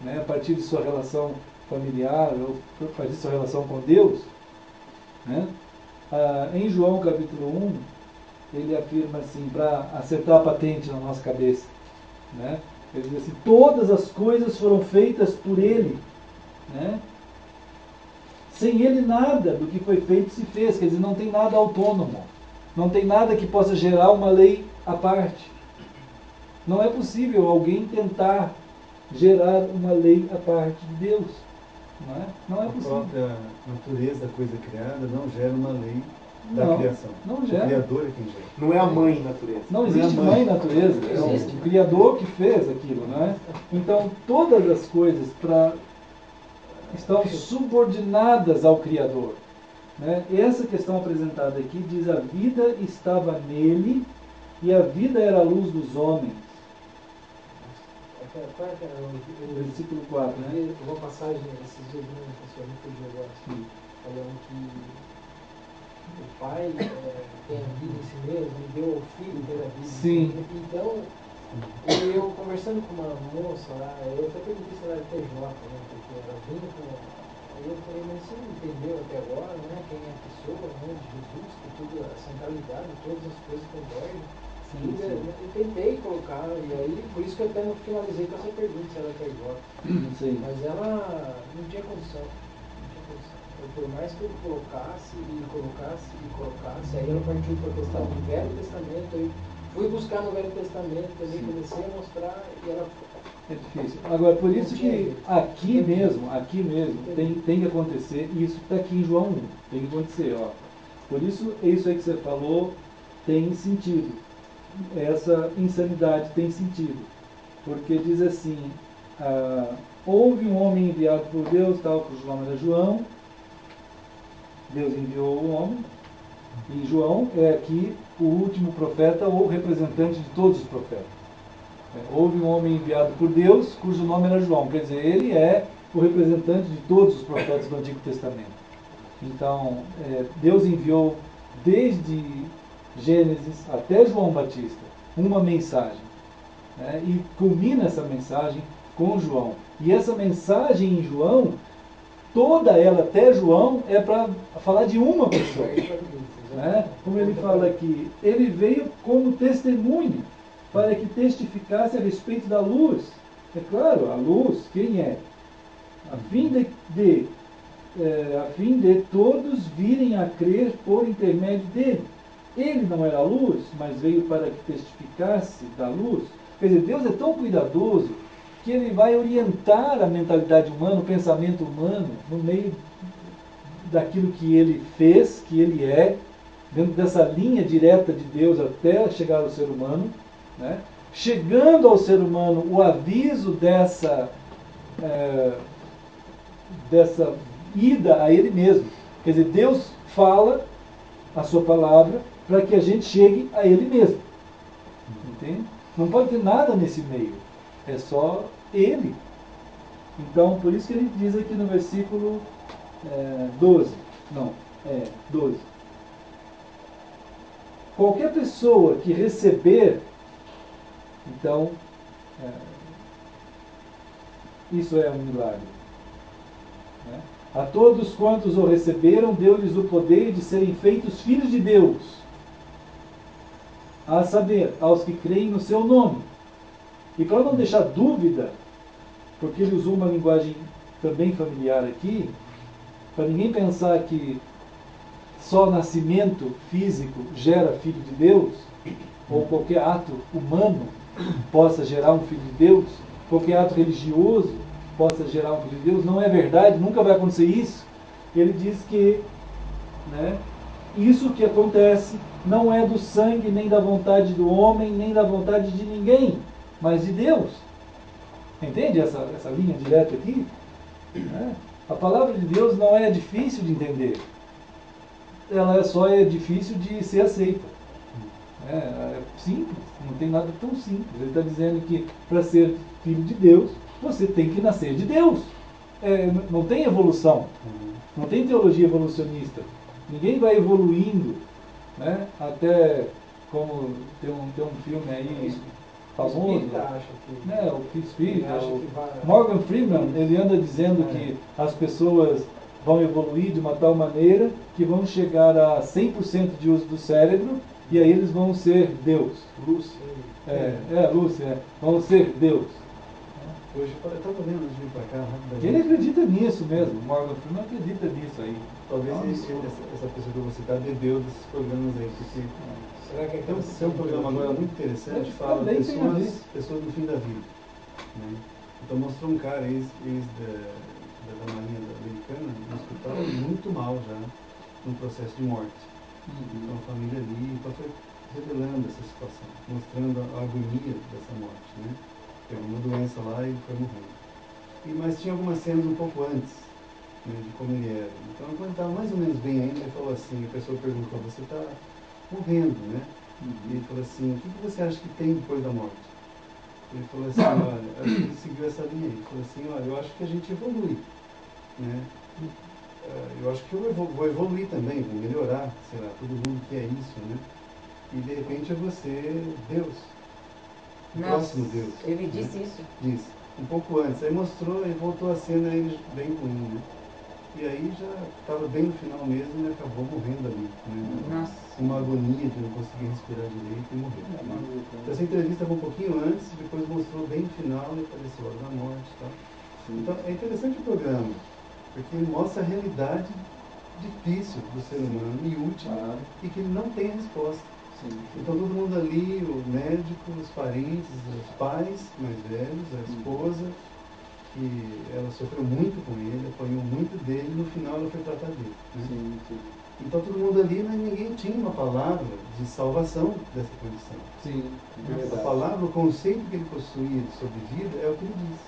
Né, a partir de sua relação familiar, ou a partir de sua relação com Deus. Né? Em João capítulo 1, ele afirma assim, para acertar a patente na nossa cabeça, né? Ele diz assim, todas as coisas foram feitas por ele, né? Sem ele nada do que foi feito se fez, quer dizer, não tem nada autônomo, não tem nada que possa gerar uma lei à parte. Não é possível alguém tentar gerar uma lei à parte de Deus. Não é possível. A própria natureza da coisa criada não gera uma lei da Não, criação. não gera. O Criador é quem gera. Não é a mãe natureza. Não existe mãe natureza, é o Criador que fez aquilo, não é? Então todas as coisas estão subordinadas ao Criador, né? Essa questão apresentada aqui diz: a vida estava nele e a vida era a luz dos homens. Versículo 4, né? Uma passagem, esses dias uma pessoa me fugiu agora, falando que o pai tem a vida em si mesmo e deu ao filho ter a vida. Sim. Então, eu conversando com uma moça lá, eu até perguntei se ela era TJ, né? Porque ela vinha com. Aí eu falei, mas você não entendeu até agora, né? Quem é a pessoa, né? De Jesus, que tudo, a centralidade, todas as coisas convergem. Eu tentei colocar, e aí, por isso que eu até não finalizei com essa pergunta, se ela é TJ. Mas ela não tinha condição. Por mais que eu colocasse, aí ela partiu para a questão do Velho Testamento, aí fui buscar no Velho Testamento, também comecei a mostrar, e ela... É difícil. Agora, por isso que aqui mesmo, tem que acontecer, e isso está aqui em João 1, tem que acontecer, ó. Por isso aí que você falou tem sentido. Essa insanidade tem sentido. Porque diz assim, houve um homem enviado por Deus, tal, cujo nome era João. Deus enviou o homem. E João é aqui o último profeta ou representante de todos os profetas. Houve um homem enviado por Deus, cujo nome era João. Quer dizer, ele é o representante de todos os profetas do Antigo Testamento. Então, Deus enviou desde Gênesis até João Batista uma mensagem, né? E culmina essa mensagem com João. E essa mensagem em João, toda ela até João, é para falar de uma pessoa, né? Como ele fala aqui, ele veio como testemunho para que testificasse a respeito da luz. É claro, a luz, quem é? A fim de todos virem a crer por intermédio dele. Ele não era a luz, mas veio para que testificasse da luz. Quer dizer, Deus é tão cuidadoso que ele vai orientar a mentalidade humana, o pensamento humano, no meio daquilo que ele fez, que ele é, dentro dessa linha direta de Deus até chegar ao ser humano, né? Chegando ao ser humano o aviso dessa ida a ele mesmo. Quer dizer, Deus fala a sua palavra para que a gente chegue a ele mesmo. Entende? Não pode ter nada nesse meio. É só ele. Então, por isso que ele diz aqui no versículo 12. Não, 12. Qualquer pessoa que receber, então, isso é um milagre. Né? A todos quantos o receberam, deu-lhes o poder de serem feitos filhos de Deus. A saber, aos que creem no seu nome. E para não deixar dúvida, porque ele usou uma linguagem também familiar aqui, para ninguém pensar que só nascimento físico gera filho de Deus, ou qualquer ato humano possa gerar um filho de Deus, qualquer ato religioso possa gerar um filho de Deus, não é verdade, nunca vai acontecer isso. Ele diz que, né, isso que acontece não é do sangue, nem da vontade do homem, nem da vontade de ninguém, mas de Deus. Entende essa linha direta aqui? A palavra de Deus não é difícil de entender. Ela só é difícil de ser aceita. É simples, não tem nada tão simples. Ele está dizendo que para ser filho de Deus, você tem que nascer de Deus. Não tem evolução. Não tem teologia evolucionista. Ninguém vai evoluindo, né? Até como tem um filme aí famoso, né? O espírita, Morgan Freeman, ele anda dizendo que as pessoas vão evoluir de uma tal maneira que vão chegar a 100% de uso do cérebro e aí eles vão ser Deus. Lúcia. Lúcia, vão ser Deus. Hoje, eu estava vendo antes de vir para cá, rapidamente. Ele acredita nisso mesmo, Morgan Freeman acredita nisso aí. Talvez essa pessoa que eu vou citar bebeu desses programas aí, porque Será que tem um programa agora muito interessante, fala pessoas do fim da vida. Né? Então mostrou um cara da Marinha Americana, no hospital, muito mal já, no processo de morte. Então a família ali, então foi revelando essa situação, mostrando a agonia dessa morte, né? Teve uma doença lá e foi morrendo. Mas tinha algumas cenas um pouco antes, né, de como ele era. Então quando ele estava mais ou menos bem ainda, ele falou assim, a pessoa perguntou, você está morrendo, né? E ele falou assim, o que você acha que tem depois da morte? Ele falou assim, olha, acho que ele seguiu essa linha aí. Ele falou assim, olha, eu acho que a gente evolui, né? Eu acho que eu vou evoluir também, vou melhorar, sei lá, todo mundo quer isso, né? E de repente eu vou ser Deus. O próximo Deus. Ele disse isso? Disse. Um pouco antes. Aí mostrou, e voltou a cena ele bem ruim, né? E aí já estava bem no final mesmo e acabou morrendo ali. Né? Nossa. Uma agonia de não conseguir respirar direito e morreu. Né? Então, essa entrevista foi um pouquinho antes, depois mostrou bem no final e apareceu a hora da morte. Tá? Então é interessante o programa, porque ele mostra a realidade difícil do ser humano e última, e que ele não tem resposta. Sim. Então todo mundo ali, o médico, os parentes, os pais mais velhos, a esposa, que ela sofreu muito com ele, apanhou muito dele, e no final ela foi tratar dele. Né? Sim. Então todo mundo ali, mas ninguém tinha uma palavra de salvação dessa condição. Sim, a palavra, o conceito que ele possuía sobre vida é o que ele diz.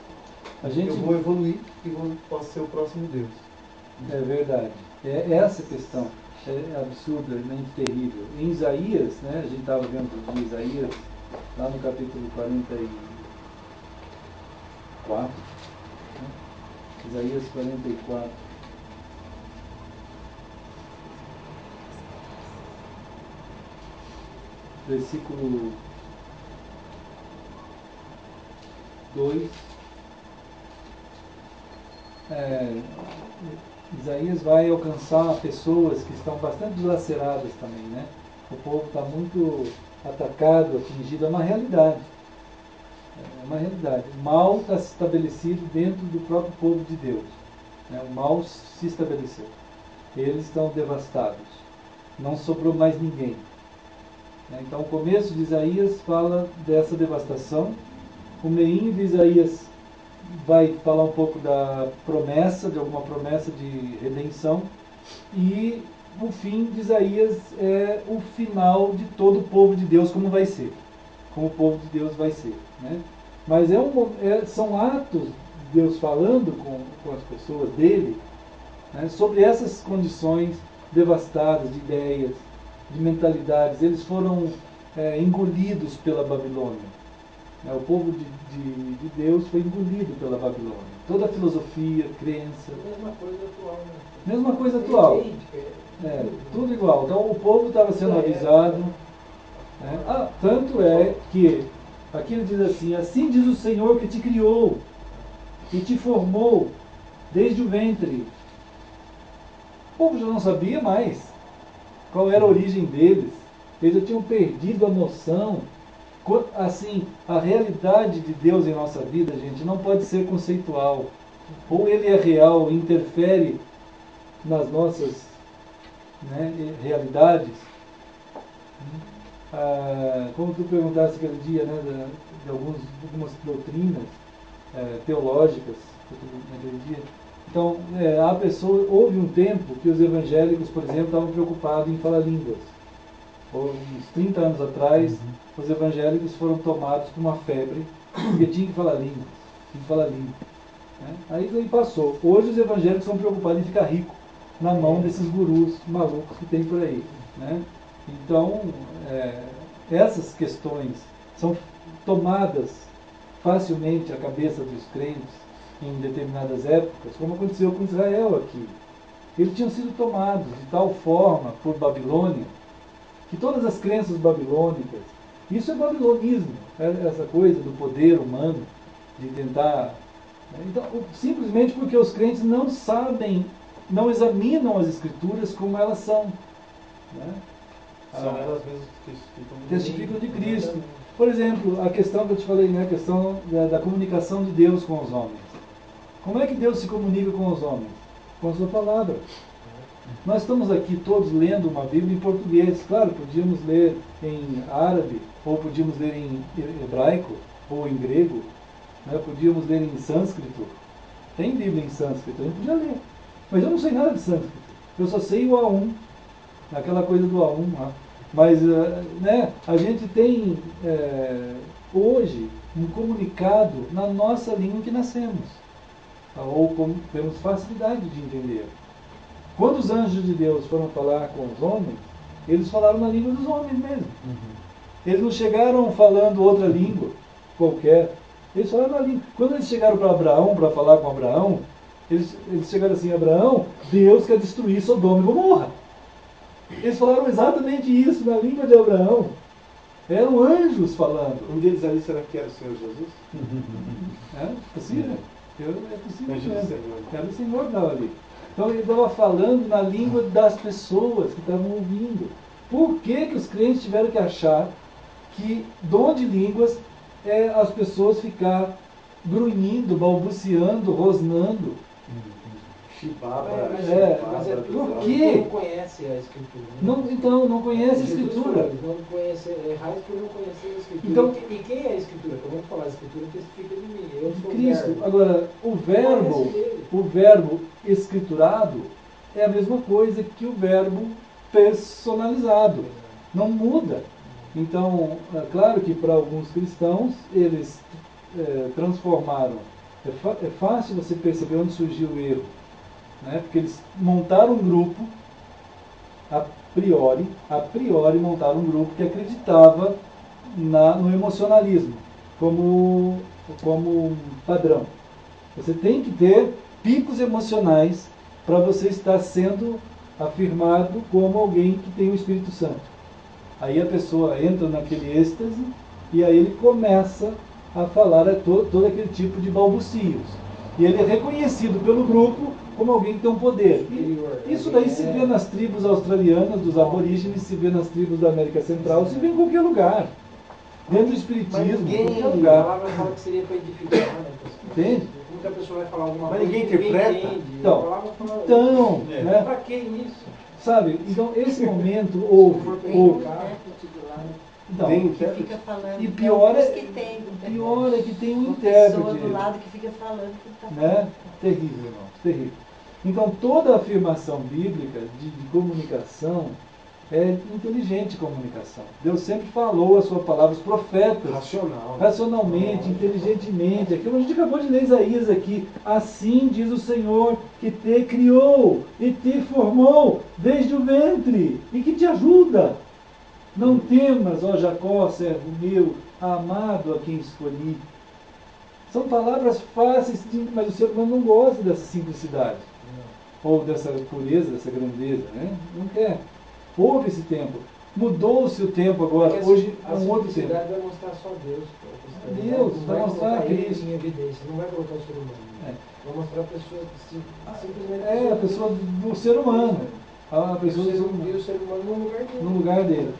Eu vou evoluir e posso ser o próximo Deus. É verdade. É essa questão. É absurdamente terrível. Em Isaías, né, a gente estava vendo de Isaías, lá no capítulo 44, né, Isaías 44. Versículo 2. Isaías vai alcançar pessoas que estão bastante dilaceradas também, né? O povo está muito atacado, atingido, é uma realidade. É uma realidade. O mal está estabelecido dentro do próprio povo de Deus. Né? O mal se estabeleceu. Eles estão devastados. Não sobrou mais ninguém. Então o começo de Isaías fala dessa devastação. O meio de Isaías vai falar um pouco da promessa, de alguma promessa de redenção, e o fim de Isaías é o final de todo o povo de Deus, como vai ser, como o povo de Deus vai ser, né? Mas são atos de Deus falando com as pessoas dele, né, sobre essas condições devastadas de ideias, de mentalidades. Eles foram engolidos pela Babilônia. O povo de Deus foi engolido pela Babilônia. Toda a filosofia, crença. Mesma coisa atual, né? Mesma coisa atual. Tudo igual. Então o povo estava sendo avisado. Né? Tanto é que aqui ele diz assim: assim diz o Senhor que te criou, que te formou desde o ventre. O povo já não sabia mais qual era a origem deles. Eles já tinham perdido a noção. Assim, a realidade de Deus em nossa vida, gente, não pode ser conceitual. Ou ele é real, interfere nas nossas, né, realidades. Como tu perguntaste aquele dia, né, de algumas doutrinas teológicas naquele dia. Então, houve um tempo que os evangélicos, por exemplo, estavam preocupados em falar línguas. Uns 30 anos atrás, os evangélicos foram tomados por uma febre, porque tinha que falar língua. Né? Aí passou. Hoje os evangélicos são preocupados em ficar rico na mão desses gurus malucos que tem por aí. Né? Então, essas questões são tomadas facilmente à cabeça dos crentes em determinadas épocas, como aconteceu com Israel aqui. Eles tinham sido tomados de tal forma por Babilônia, que todas as crenças babilônicas, isso é babilonismo, essa coisa do poder humano, de tentar... Então, simplesmente porque os crentes não sabem não examinam as Escrituras como elas são. Né? São elas mesmas que testificam de Cristo. Por exemplo, a questão que eu te falei, né? A questão da comunicação de Deus com os homens. Como é que Deus se comunica com os homens? Com a sua palavra. Nós estamos aqui todos lendo uma Bíblia em português. Claro, podíamos ler em árabe, ou podíamos ler em hebraico, ou em grego, né? Podíamos ler em sânscrito. Tem Bíblia em sânscrito, a gente podia ler. Mas eu não sei nada de sânscrito. Eu só sei o A1, aquela coisa do A1 lá. Mas né, a gente tem hoje um comunicado na nossa língua que nascemos. Ou temos facilidade de entender. Quando os anjos de Deus foram falar com os homens, eles falaram na língua dos homens mesmo. Eles não chegaram falando outra língua qualquer. Eles falaram na língua. Quando eles chegaram para Abraão, para falar com Abraão, eles chegaram assim: Abraão, Deus quer destruir Sodoma e Gomorra. Eles falaram exatamente isso na língua de Abraão. Eram anjos falando. Um deles ali, será que era o Senhor Jesus? É possível. É possível Anjo do mesmo. Senhor. Era o Senhor que estava ali. Então ele estava falando na língua das pessoas que estavam ouvindo. Por que os crentes tiveram que achar que dom de línguas é as pessoas ficar grunhindo, balbuciando, rosnando? Chibabra. Por quê? Não conhece a Escritura. Não, então, não conhece a Escritura. Não conhece, errais por não conhecer a Escritura. Então, e quem é a Escritura? Como eu falar, a Escritura testifica de mim. Eu sou Cristo. o verbo. Agora, o verbo escriturado é a mesma coisa que o verbo personalizado. Não muda. Então, é claro que para alguns cristãos, eles transformaram. É fácil você perceber onde surgiu o erro. Né? Porque eles montaram um grupo, a priori montaram um grupo que acreditava no emocionalismo como padrão. Você tem que ter picos emocionais para você estar sendo afirmado como alguém que tem o Espírito Santo. Aí a pessoa entra naquele êxtase e aí ele começa a falar todo aquele tipo de balbucios. E ele é reconhecido pelo grupo como alguém que tem um poder. E isso daí se vê nas tribos australianas, dos aborígenes, se vê nas tribos da América Central, se vê em qualquer lugar. Dentro do espiritismo, em qualquer A lugar. palavra fala que seria para edificar, né? Entende? Como que a pessoa vai falar alguma Mas coisa? ninguém interpreta? Entende. Então, A palavra fala, né? Para que isso? Sabe? Então, esse momento houve. Então, Tem que fica falando. e pior é que tem um uma pessoa intérprete. do lado que fica falando que está falando. Né? Terrível, irmão. Terrível. Então, toda afirmação bíblica de comunicação é inteligente comunicação. Deus sempre falou a sua palavra, os profetas, racionalmente, inteligentemente. Aquilo a gente acabou de ler Isaías aqui. Assim diz o Senhor, que te criou e te formou desde o ventre e que te ajuda. Não temas, ó Jacó, servo meu, amado a quem escolhi. São palavras fáceis, mas o ser humano não gosta dessa simplicidade. Ou dessa pureza, dessa grandeza. Né? Não quer. Houve esse tempo. Mudou-se o tempo agora. Hoje é um outro tempo. A simplicidade vai mostrar só Deus. Deus vai mostrar Cristo. Em evidência. Não vai colocar o ser humano. Vai mostrar a pessoa simplesmente. A pessoa do ser humano. A pessoa do ser humano. E o ser humano no lugar dele. No lugar dele.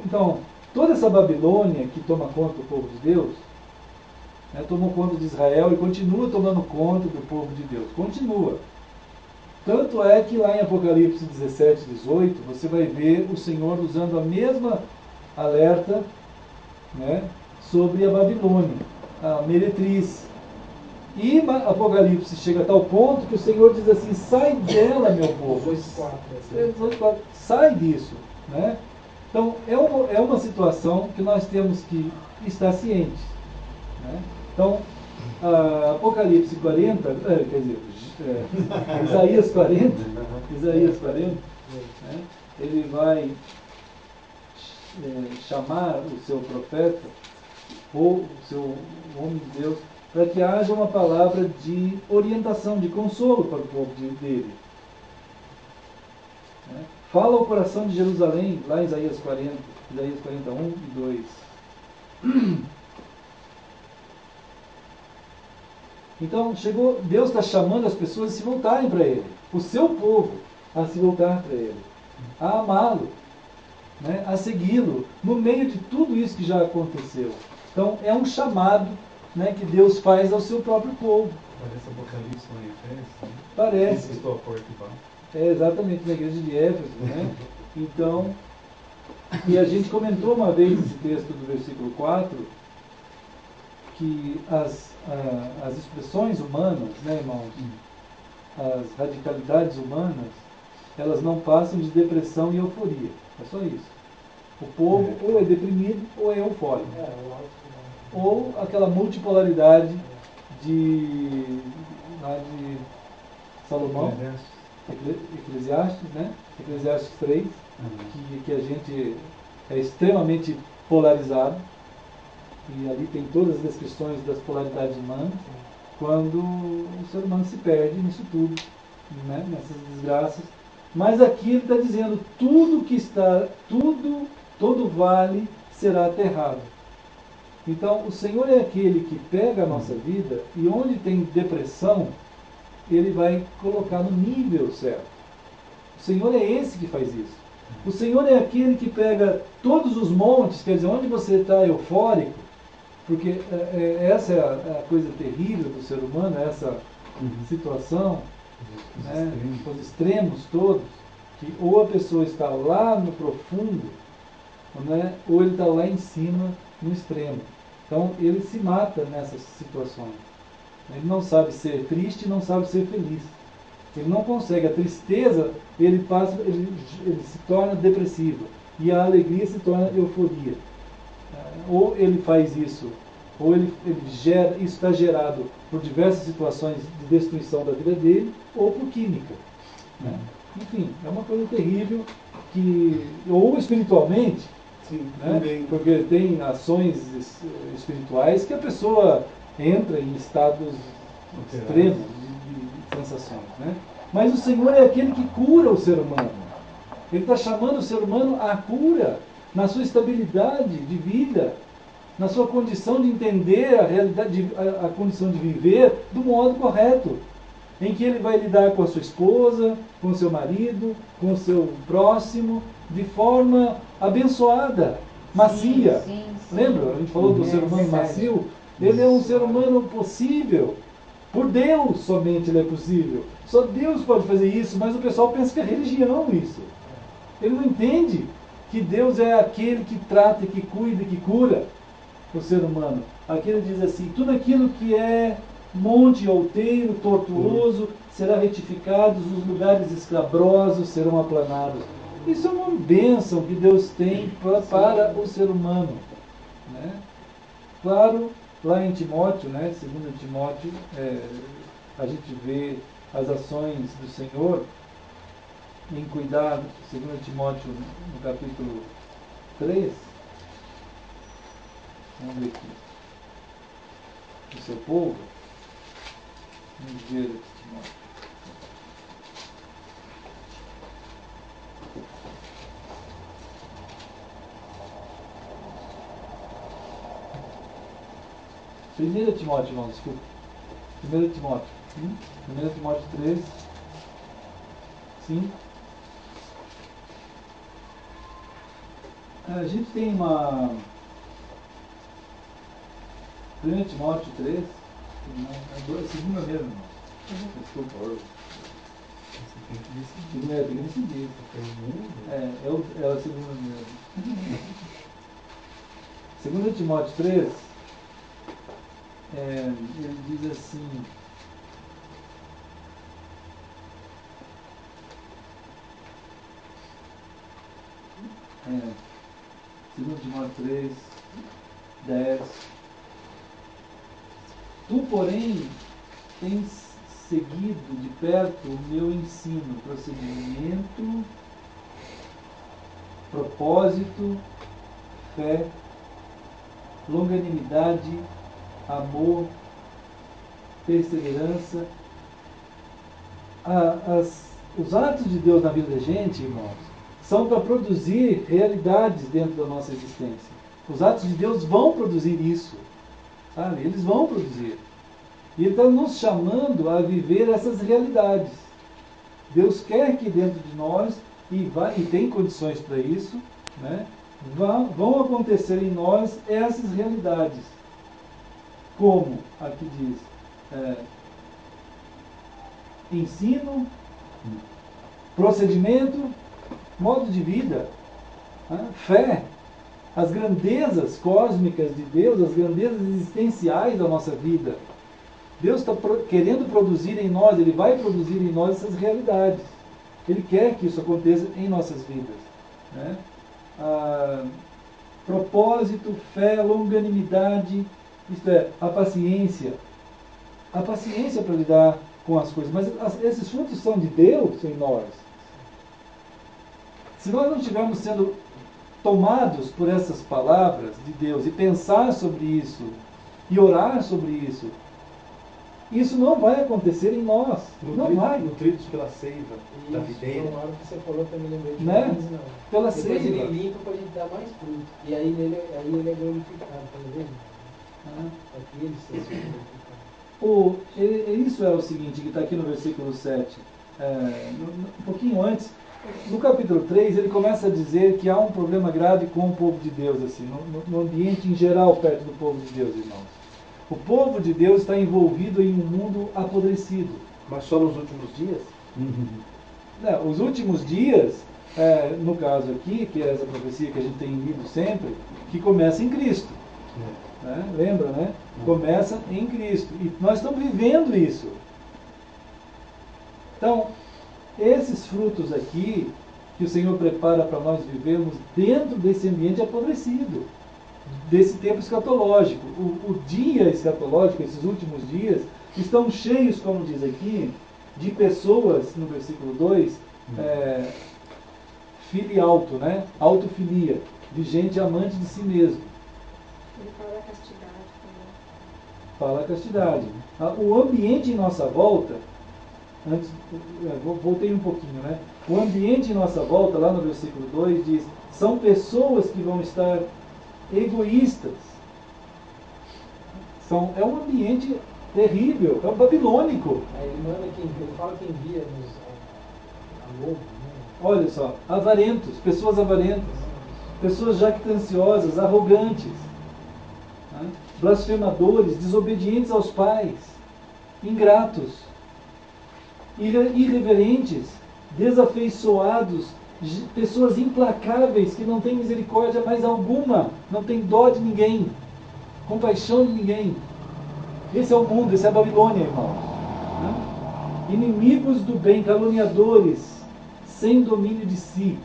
Então, toda essa Babilônia que toma conta do povo de Deus, né, tomou conta de Israel e continua tomando conta do povo de Deus. Continua. Tanto é que lá em Apocalipse 17, 18, você vai ver o Senhor usando a mesma alerta, né, sobre a Babilônia, a meretriz. E Apocalipse chega a tal ponto que o Senhor diz assim: sai dela, meu povo. 2:4. Sai disso. Né? Então, é uma situação que nós temos que estar cientes. Né? Então, Apocalipse 40, quer dizer, Isaías 40, né? Ele vai chamar o seu profeta, ou o seu homem de Deus, para que haja uma palavra de orientação, de consolo para o povo dele. Né? Fala ao coração de Jerusalém, lá em Isaías 40, Isaías 41 e 2. Então, Deus está chamando as pessoas a se voltarem para Ele. o seu povo a se voltar para Ele, a amá-lo, né, a segui-lo, no meio de tudo isso que já aconteceu. Então, é um chamado, né, que Deus faz ao seu próprio povo. Parece Apocalipse lá em Efésios. Né? Parece. Estou à porta e bato. É exatamente na igreja de Éfeso, né? Então, e a gente comentou uma vez esse texto do versículo 4, que as expressões humanas, né, irmãos, as radicalidades humanas, elas não passam de depressão e euforia. É só isso. O povo ou é deprimido ou é eufórico. Ou aquela multipolaridade de Salomão, Eclesiastes, né? Eclesiastes 3, que a gente é extremamente polarizado, e ali tem todas as descrições das polaridades humanas, quando o ser humano se perde nisso tudo, né? Nessas desgraças. Mas aqui ele está dizendo, todo vale será aterrado. Então, o Senhor é aquele que pega a nossa vida e onde tem depressão, Ele vai colocar no nível certo. O Senhor é esse que faz isso. O Senhor é aquele que pega todos os montes, quer dizer, onde você está eufórico, porque essa é a coisa terrível do ser humano, essa situação, né, os extremos todos, que ou a pessoa está lá no profundo, né, ou ele está lá em cima, no extremo. Então, ele se mata nessas situações. Ele não sabe ser triste, não sabe ser feliz. Ele não consegue. A tristeza, ele se torna depressivo. E a alegria se torna euforia. Ou ele faz isso, ou ele gera, isso está gerado por diversas situações de destruição da vida dele, ou por química. Né? Enfim, é uma coisa terrível, ou espiritualmente, sim, né? Porque tem ações espirituais que a pessoa entra em estados extremos de sensações. Né? Mas o Senhor é aquele que cura o ser humano. Ele está chamando o ser humano à cura, na sua estabilidade de vida, na sua condição de entender a realidade, a condição de viver do modo correto, em que ele vai lidar com a sua esposa, com o seu marido, com o seu próximo, de forma abençoada, macia. Sim. Lembra? A gente falou do ser humano macio. Ele é um ser humano possível. Por Deus somente ele é possível. Só Deus pode fazer isso, mas o pessoal pensa que é religião isso. Ele não entende que Deus é aquele que trata, que cuida, que cura o ser humano. Aqui ele diz assim, tudo aquilo que é monte outeiro, tortuoso, será retificado, os lugares escabrosos serão aplanados. Isso é uma bênção que Deus tem para o ser humano. Né? Claro, lá em Timóteo, né, 2 Timóteo, a gente vê as ações do Senhor em cuidar, 2 Timóteo no capítulo 3, vamos ver aqui, do seu povo, vamos ver aqui, Timóteo. Primeira Timóteo, irmão, desculpa. 1 Timóteo. 1 Timóteo 3, 5. A gente tem uma... 1 Timóteo 3, a segunda mesmo, irmão. Desculpa. Você tem que decidir. É a segunda mesmo. 2 Timóteo 3, ele diz assim... Segundo Timóteo 3, 10. Tu, porém, tens seguido de perto o meu ensino, procedimento, propósito, fé, longanimidade, amor, perseverança. Os atos de Deus na vida da gente, irmãos, são para produzir realidades dentro da nossa existência. Os atos de Deus vão produzir isso. Sabe? Eles vão produzir. E Ele está nos chamando a viver essas realidades. Deus quer que dentro de nós, e tem condições para isso, né, vão acontecer em nós essas realidades. Como aqui diz, ensino, procedimento, modo de vida, fé, as grandezas cósmicas de Deus, as grandezas existenciais da nossa vida. Deus está querendo produzir em nós, Ele vai produzir em nós essas realidades. Ele quer que isso aconteça em nossas vidas, né? Propósito, fé, longanimidade, isto é, a paciência para lidar com as coisas. Mas esses frutos são de Deus em nós. Se nós não estivermos sendo tomados por essas palavras de Deus e pensar sobre isso e orar sobre isso, isso não vai acontecer em nós. Não vai. Nutridos pela seiva da videira. Na hora que você falou, eu me lembrei de né? não. Pela Depois seiva. ele limpa para a gente dar mais fruto. E aí ele é glorificado, tá vendo? Aqui ele se glorificado. Isso é o seguinte, que está aqui no versículo 7. Um pouquinho antes, no capítulo 3, ele começa a dizer que há um problema grave com o povo de Deus, assim, no ambiente em geral perto do povo de Deus, irmãos. O povo de Deus está envolvido em um mundo apodrecido. Mas só nos últimos dias? Não, os últimos dias, no caso aqui, que é essa profecia que a gente tem lido sempre, que começa em Cristo. Né? Lembra, né? Começa em Cristo. E nós estamos vivendo isso. Então, esses frutos aqui, que o Senhor prepara para nós vivermos dentro desse ambiente apodrecido, desse tempo escatológico. O dia escatológico, esses últimos dias, estão cheios, como diz aqui, de pessoas, no versículo 2, filialto, né? Autofilia, de gente amante de si mesmo. Ele fala da castidade também. Fala a castidade. O ambiente em nossa volta, antes, voltei um pouquinho, né? O ambiente em nossa volta, lá no versículo 2, diz, são pessoas que vão estar egoístas. É um ambiente terrível, é um babilônico. Aí ele fala que envia a lobo, né? Olha só, avarentos, pessoas avarentas, pessoas jactanciosas, arrogantes, né? Blasfemadores, desobedientes aos pais, ingratos, irreverentes, desafeiçoados, pessoas implacáveis que não têm misericórdia mais alguma, não têm dó de ninguém, compaixão de ninguém. Esse é o mundo, esse é a Babilônia, irmãos. Né? Inimigos do bem, caluniadores, sem domínio de si.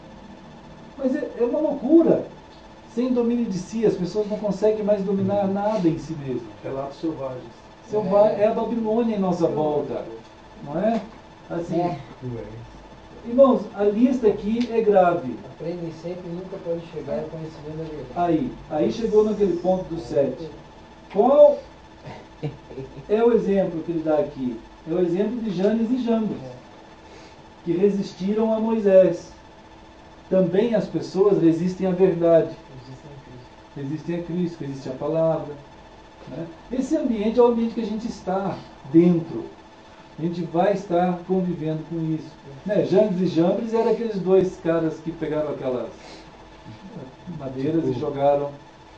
Mas é uma loucura. Sem domínio de si, as pessoas não conseguem mais dominar nada em si mesmas. Relatos selvagens. É a Babilônia em nossa volta. Não é? Assim. Irmãos, a lista aqui é grave. Aprendem sempre e nunca podem chegar ao conhecimento da verdade. Aí chegou naquele ponto do 7. Qual é o exemplo que ele dá aqui? É o exemplo de Janes e Jambres, que resistiram a Moisés. Também as pessoas resistem à verdade. Resistem a Cristo, resistem à palavra. Né? Esse ambiente é o ambiente que a gente está dentro. A gente vai estar convivendo com isso. Né? Janes e Jambres eram aqueles dois caras que pegaram aquelas madeiras e jogaram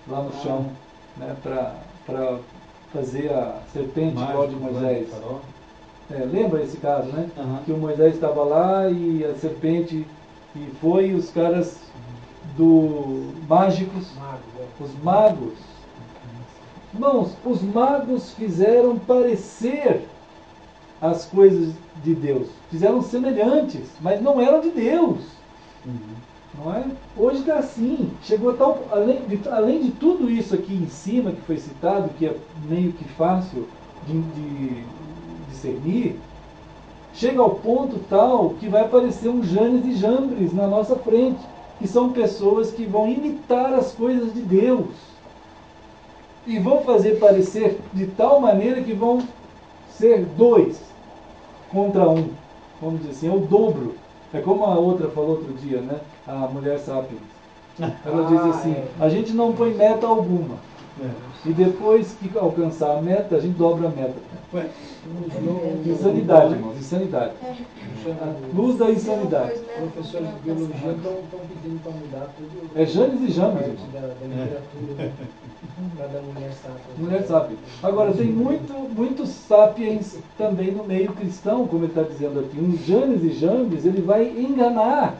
lá no chão, né? para fazer a serpente igual de Moisés. Lembra esse caso, né? Que o Moisés estava lá e a serpente, e foi os caras mágicos, os magos. Irmãos, os magos fizeram parecer as coisas de Deus. Fizeram semelhantes, mas não eram de Deus. Não é? Hoje está assim. Chegou tal, além de tudo isso aqui em cima que foi citado, que é meio que fácil de discernir, chega ao ponto tal que vai aparecer um Janes e Jambres na nossa frente, que são pessoas que vão imitar as coisas de Deus e vão fazer parecer de tal maneira que vão ser 2 contra 1, vamos dizer assim, é o dobro. É como a outra falou outro dia, né? A mulher Sapiens. Ela diz assim, a gente não põe meta alguma, E depois que alcançar a meta, a gente dobra a meta. Insanidade, irmãos, insanidade. A luz da insanidade. Os professores de biologia estão pedindo para mudar tudo. É Janes e Jambres, parte irmão. da literatura da mulher sábia. Mulher sapiens. Agora, tem muitos sapiens também no meio cristão, como ele está dizendo aqui. Um Janes e Jambres, ele vai enganar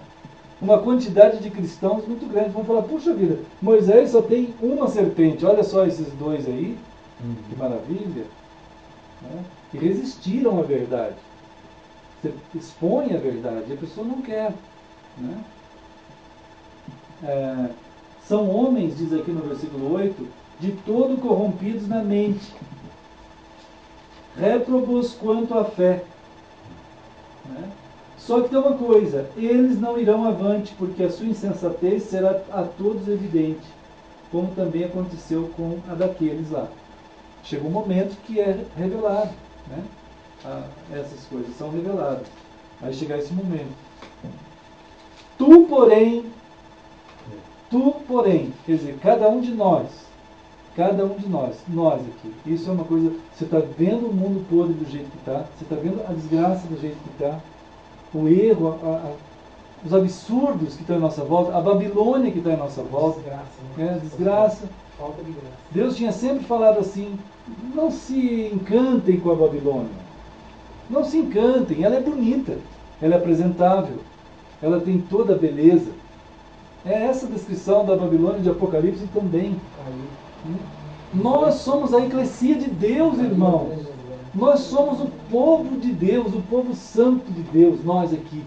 uma quantidade de cristãos muito grande. Vão falar, puxa vida, Moisés só tem uma serpente, olha só esses dois aí, que maravilha. Né? E resistiram à verdade. Você expõe a verdade e a pessoa não quer. Né? São homens, diz aqui no versículo 8, de todo corrompidos na mente, réprobos quanto à fé. Né? Só que tem uma coisa, eles não irão avante, porque a sua insensatez será a todos evidente, como também aconteceu com a daqueles lá. Chega um momento que é revelado, né? Essas coisas são reveladas. Vai chegar esse momento. Tu, porém, quer dizer, cada um de nós, nós aqui, isso é uma coisa, você está vendo o mundo podre do jeito que está, você está vendo a desgraça do jeito que está, o erro, os absurdos que estão à nossa volta, a Babilônia que está à nossa volta, desgraça. Falta de graça. Deus tinha sempre falado assim, não se encantem com a Babilônia. Não se encantem, ela é bonita, ela é apresentável, ela tem toda a beleza. É essa a descrição da Babilônia de Apocalipse também. Nós somos a eclesia de Deus, irmãos. Nós somos o povo de Deus, o povo santo de Deus, nós aqui.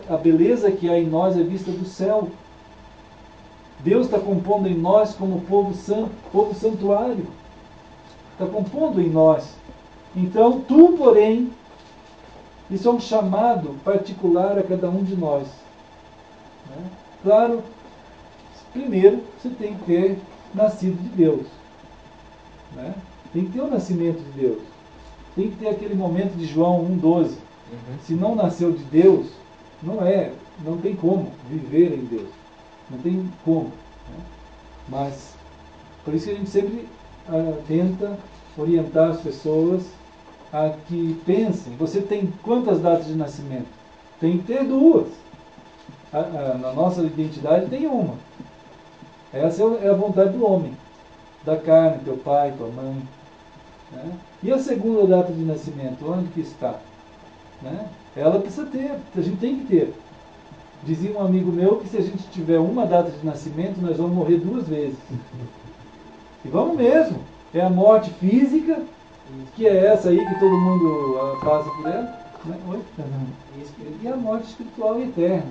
A beleza que há em nós é vista do céu. Deus está compondo em nós como povo santo, povo santuário. Está compondo em nós. Então, tu, porém, isso é um chamado particular a cada um de nós. Né? Claro, primeiro você tem que ter nascido de Deus. Né? Tem que ter o nascimento de Deus. Tem que ter aquele momento de João 1,12. Se não nasceu de Deus, não tem como viver em Deus. Não tem como. Né? Mas, por isso que a gente sempre tenta orientar as pessoas a que pensem. Você tem quantas datas de nascimento? Tem que ter duas. Na nossa identidade tem uma. Essa é a vontade do homem. Da carne, teu pai, tua mãe. Né? E a segunda data de nascimento, onde que está? Né? Ela precisa ter, a gente tem que ter. Dizia um amigo meu que se a gente tiver uma data de nascimento, nós vamos morrer 2 vezes. E vamos mesmo. É a morte física, que é essa aí que todo mundo passa por ela. Né? E a morte espiritual e eterna.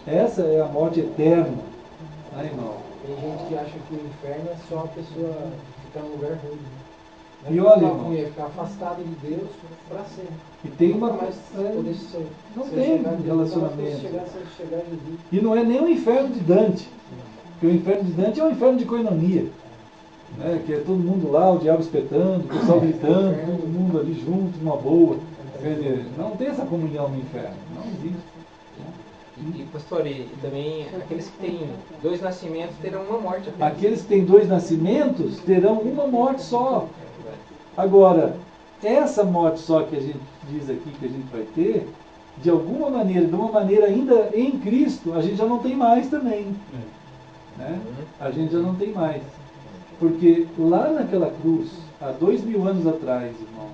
Essa é a morte eterna. Né, irmão? Tem gente que acha que o inferno é só a pessoa ficar num lugar ruim. E olha, irmão, ficar afastado de Deus para sempre. E tem uma. Não tem relacionamento. E não é nem o inferno de Dante. Porque o inferno de Dante é um inferno de coinonia. Né? Que é todo mundo lá, o diabo espetando, o pessoal gritando, todo mundo ali junto, numa boa. Quer dizer, não tem essa comunhão no inferno. Não existe. E pastor, e também aqueles que têm 2 nascimentos terão uma morte apenas. Aqueles que têm 2 nascimentos terão uma morte só. Agora, essa morte só que a gente diz aqui que a gente vai ter, de alguma maneira, de uma maneira ainda em Cristo, a gente já não tem mais também. Né? A gente já não tem mais. Porque lá naquela cruz, há 2000 anos atrás, irmãos,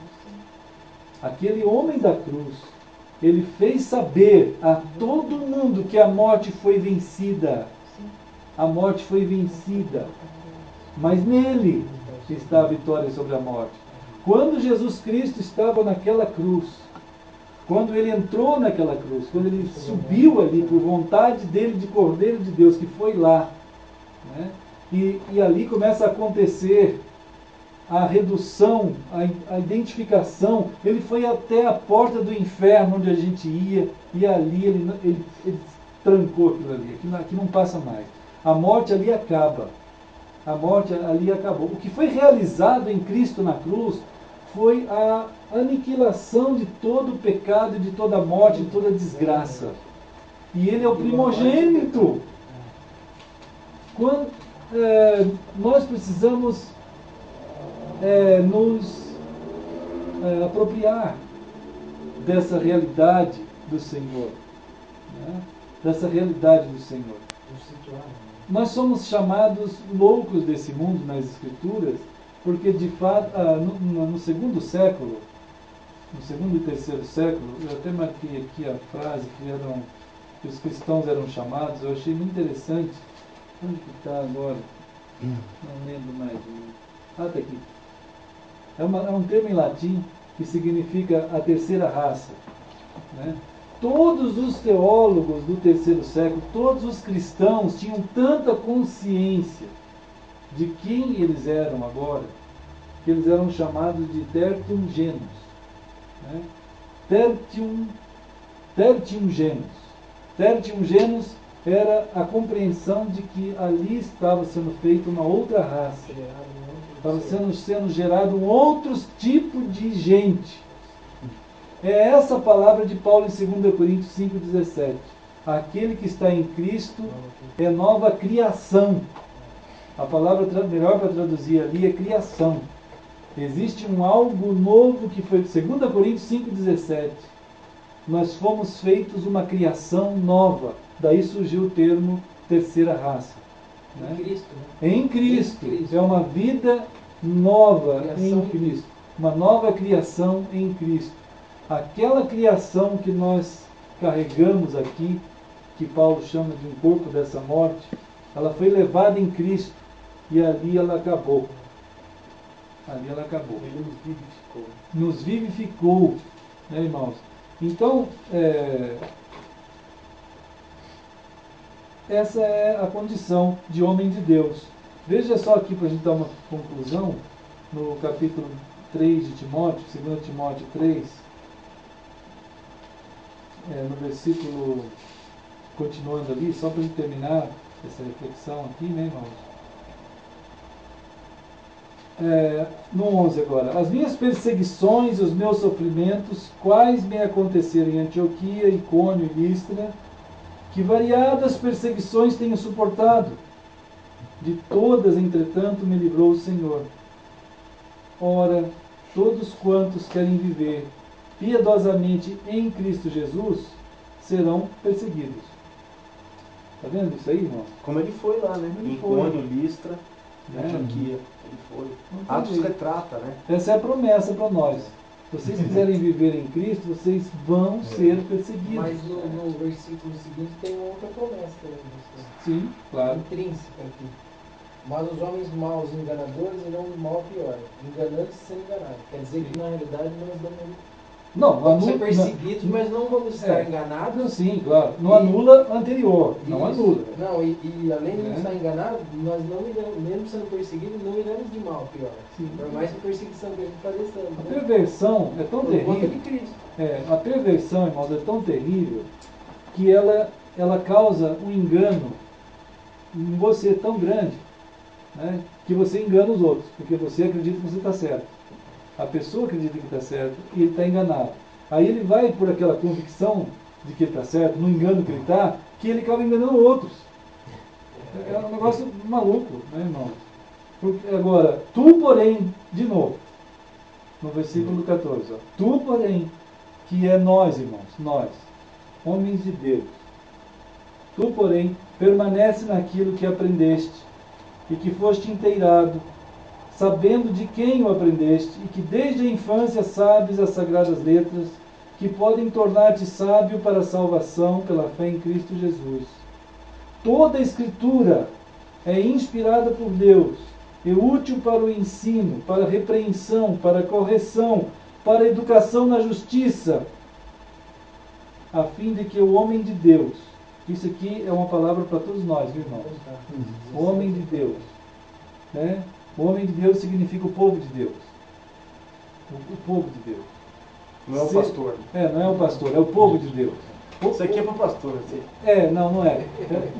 aquele homem da cruz, ele fez saber a todo mundo que a morte foi vencida. A morte foi vencida. Mas nele está a vitória sobre a morte. Quando Jesus Cristo estava naquela cruz, quando ele entrou naquela cruz, quando ele subiu ali por vontade dele, de Cordeiro de Deus, que foi lá, né? E ali começa a acontecer a redução, a identificação. Ele foi até a porta do inferno onde a gente ia, e ali ele trancou aquilo ali. Aqui não passa mais. A morte ali acaba. A morte ali acabou. O que foi realizado em Cristo na cruz foi a aniquilação de todo o pecado, de toda a morte, de toda a desgraça. E ele é o primogênito. nós precisamos nos apropriar dessa realidade do Senhor, né? Dessa realidade do Senhor. Nós somos chamados loucos desse mundo nas Escrituras, porque de fato, no segundo século, no segundo e terceiro século, eu até marquei aqui a frase que os cristãos eram chamados, eu achei muito interessante. Onde que está agora? Não lembro mais. Está aqui. É um termo em latim que significa a terceira raça, né? Todos os teólogos do terceiro século, todos os cristãos tinham tanta consciência de quem eles eram agora, que eles eram chamados de tertium genus, né? Tertium genus. Tertium genus era a compreensão de que ali estava sendo feita uma outra raça, estava sendo gerado um outro tipo de gente. É essa palavra de Paulo em 2 Coríntios 5,17. Aquele que está em Cristo é nova criação. A palavra melhor para traduzir ali é criação. Existe um algo novo que foi 2 Coríntios 5,17. Nós fomos feitos uma criação nova. Daí surgiu o termo terceira raça. Né? Cristo, né? Em Cristo. É uma vida nova em Cristo. Uma nova criação em Cristo. Aquela criação que nós carregamos aqui, que Paulo chama de um corpo dessa morte, ela foi levada em Cristo e ali ela acabou. Ali ela acabou. Ele nos vivificou. Nos vivificou, né, irmãos? Então, essa é a condição de homem de Deus. Veja só aqui para a gente dar uma conclusão, no capítulo 3 de Timóteo, 2 Timóteo 3, no versículo, continuando ali, só para a gente terminar essa reflexão aqui, né, irmãos? No 11 agora. As minhas perseguições e os meus sofrimentos, quais me aconteceram em Antioquia, Icônio e Listra, que variadas perseguições tenho suportado. De todas, entretanto, me livrou o Senhor. Ora, todos quantos querem viver piedosamente em Cristo Jesus serão perseguidos. Está vendo isso aí, irmão? Como ele foi lá, né? Em Icônio, Listra, Antioquia. Ele foi. Atos retrata, né? Essa é a promessa para nós. Se vocês quiserem viver em Cristo, vocês vão ser perseguidos. Mas no versículo seguinte tem uma outra promessa também. Sim, claro. Intrínseca aqui. Mas os homens maus, enganadores, irão do mal pior. Enganando-se sem enganar. Quer dizer que na realidade nós vamos ser perseguidos, mas não vamos estar enganados. Sim, claro. Não anula o anterior. Não anula. Não, e além de não estar enganado, nós não iremos, mesmo sendo perseguidos, não iremos de mal pior. Sim. Por mais que a perseguição que a gente padecendo. A perversão é tão terrível. De Cristo. A perversão, irmãos, é tão terrível que ela causa um engano em você tão grande, né, que você engana os outros, porque você acredita que você está certo. A pessoa acredita que está certo e ele está enganado. Aí ele vai por aquela convicção de que ele está certo, no engano que ele está, que ele acaba enganando outros. É um negócio maluco, né, irmão? Porque, agora, tu, porém, de novo, no versículo 14, ó, tu, porém, que é nós, irmãos, nós, homens de Deus, tu, porém, permanece naquilo que aprendeste e que foste inteirado, sabendo de quem o aprendeste, e que desde a infância sabes as sagradas letras, que podem tornar-te sábio para a salvação pela fé em Cristo Jesus. Toda a Escritura é inspirada por Deus, é útil para o ensino, para a repreensão, para a correção, para a educação na justiça, a fim de que o homem de Deus, isso aqui é uma palavra para todos nós, viu, irmãos? O homem de Deus, né? O homem de Deus significa o povo de Deus. O povo de Deus. Não é o pastor. Não é o pastor, é o povo de Deus. Isso aqui é para o pastor. Assim. Não é.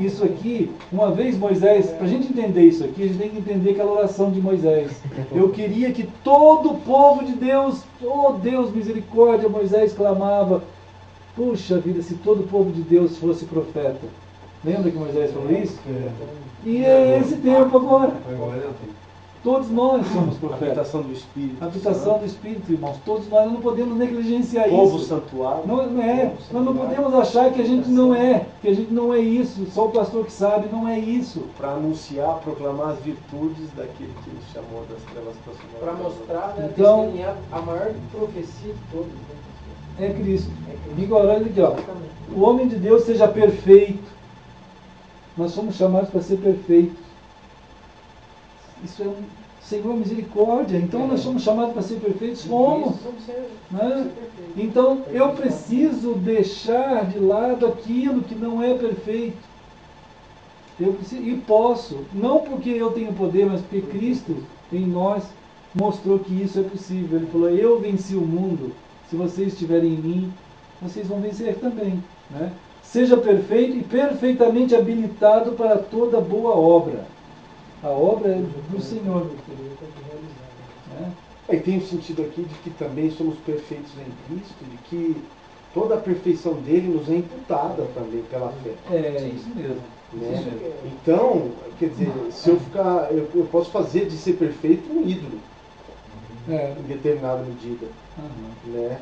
Isso aqui, uma vez Moisés, para a gente entender isso aqui, a gente tem que entender aquela oração de Moisés. Eu queria que todo o povo de Deus, oh Deus, misericórdia, Moisés clamava. Puxa vida, se todo o povo de Deus fosse profeta. Lembra que Moisés falou isso? E é esse tempo agora. Todos nós somos profetas. A habitação do Espírito. A habitação do Espírito, irmãos. Todos nós não podemos negligenciar Povo isso. santuário. Não é. Nós não podemos achar que a gente não é. Que a gente não é isso. Só o pastor que sabe, não é isso. Para anunciar, proclamar as virtudes daquele que nos chamou das trevas para sua Para mostrar, né, então, testemunhar a maior profecia de todos. Né? É Cristo. Agora, olha aqui, ó. O homem de Deus seja perfeito. Nós somos chamados para ser perfeitos. Isso é Senhor, misericórdia. Então nós somos chamados para ser perfeitos. Somos. Né? Então eu preciso deixar de lado aquilo que não é perfeito. Eu preciso, e posso. Não porque eu tenho poder, mas porque Cristo em nós mostrou que isso é possível. Ele falou, eu venci o mundo. Se vocês estiverem em mim, vocês vão vencer também. Né? Seja perfeito e perfeitamente habilitado para toda boa obra. A obra é do Senhor. E tem o sentido aqui de que também somos perfeitos em Cristo, de que toda a perfeição dele nos é imputada também pela fé. É isso mesmo. Né? Então, quer dizer, se eu ficar, eu posso fazer de ser perfeito um ídolo em determinada medida. Né?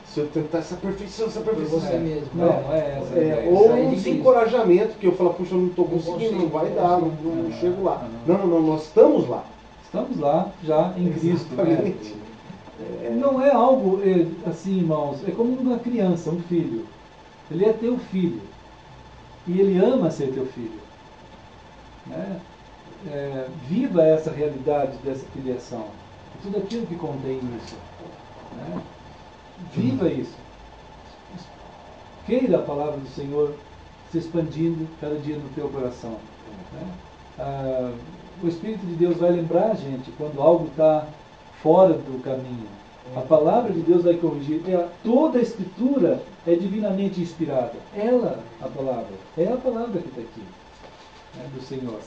Se eu tentar essa perfeição. Você mesmo. Não é essa. Ou um desencorajamento, que eu falo, puxa, eu não estou conseguindo, não vai dar, não chego lá. Não, nós estamos lá. Estamos lá, já em Cristo. Né? Não é algo assim, irmãos, é como uma criança, um filho. Ele é teu filho. E ele ama ser teu filho. Né? Viva essa realidade dessa filiação. Tudo aquilo que contém isso. Né? Viva isso. Queira a palavra do Senhor se expandindo cada dia no teu coração. Né? O Espírito de Deus vai lembrar a gente quando algo está fora do caminho. A palavra de Deus vai corrigir. Toda a Escritura é divinamente inspirada. Ela, a palavra, é a palavra que está aqui, né, do Senhor,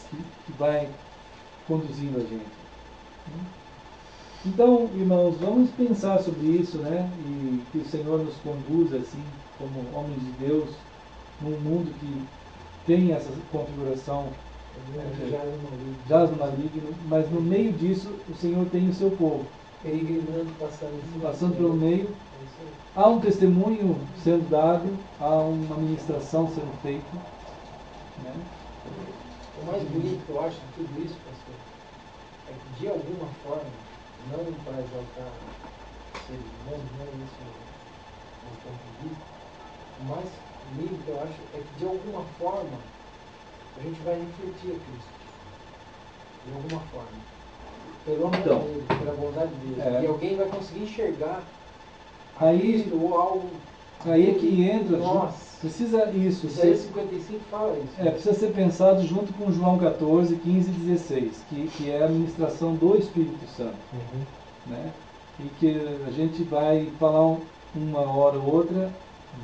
que vai conduzindo a gente. Então, irmãos, vamos pensar sobre isso, né? E que o Senhor nos conduza, assim, como homens de Deus, num mundo que tem essa configuração jaz no maligno, mas no meio disso o Senhor tem o seu povo. Peregrinando, passando pelo meio. Há um testemunho sendo dado, há uma ministração sendo feita. Né? O mais bonito que eu acho de tudo isso, pastor, é que de alguma forma, não para exaltar seres humanos, não é isso no ponto de vista, o mais lindo que eu acho é que de alguma forma a gente vai refletir a Cristo. De alguma forma. Pelo amor dele, pela bondade dele. E alguém vai conseguir enxergar a Cristo ou algo. Aí é que entra. Nossa. Precisa isso. Isaías 55 fala isso. Precisa ser pensado junto com João 14, 15 e 16, que é a ministração do Espírito Santo. Né? E que a gente vai falar uma hora ou outra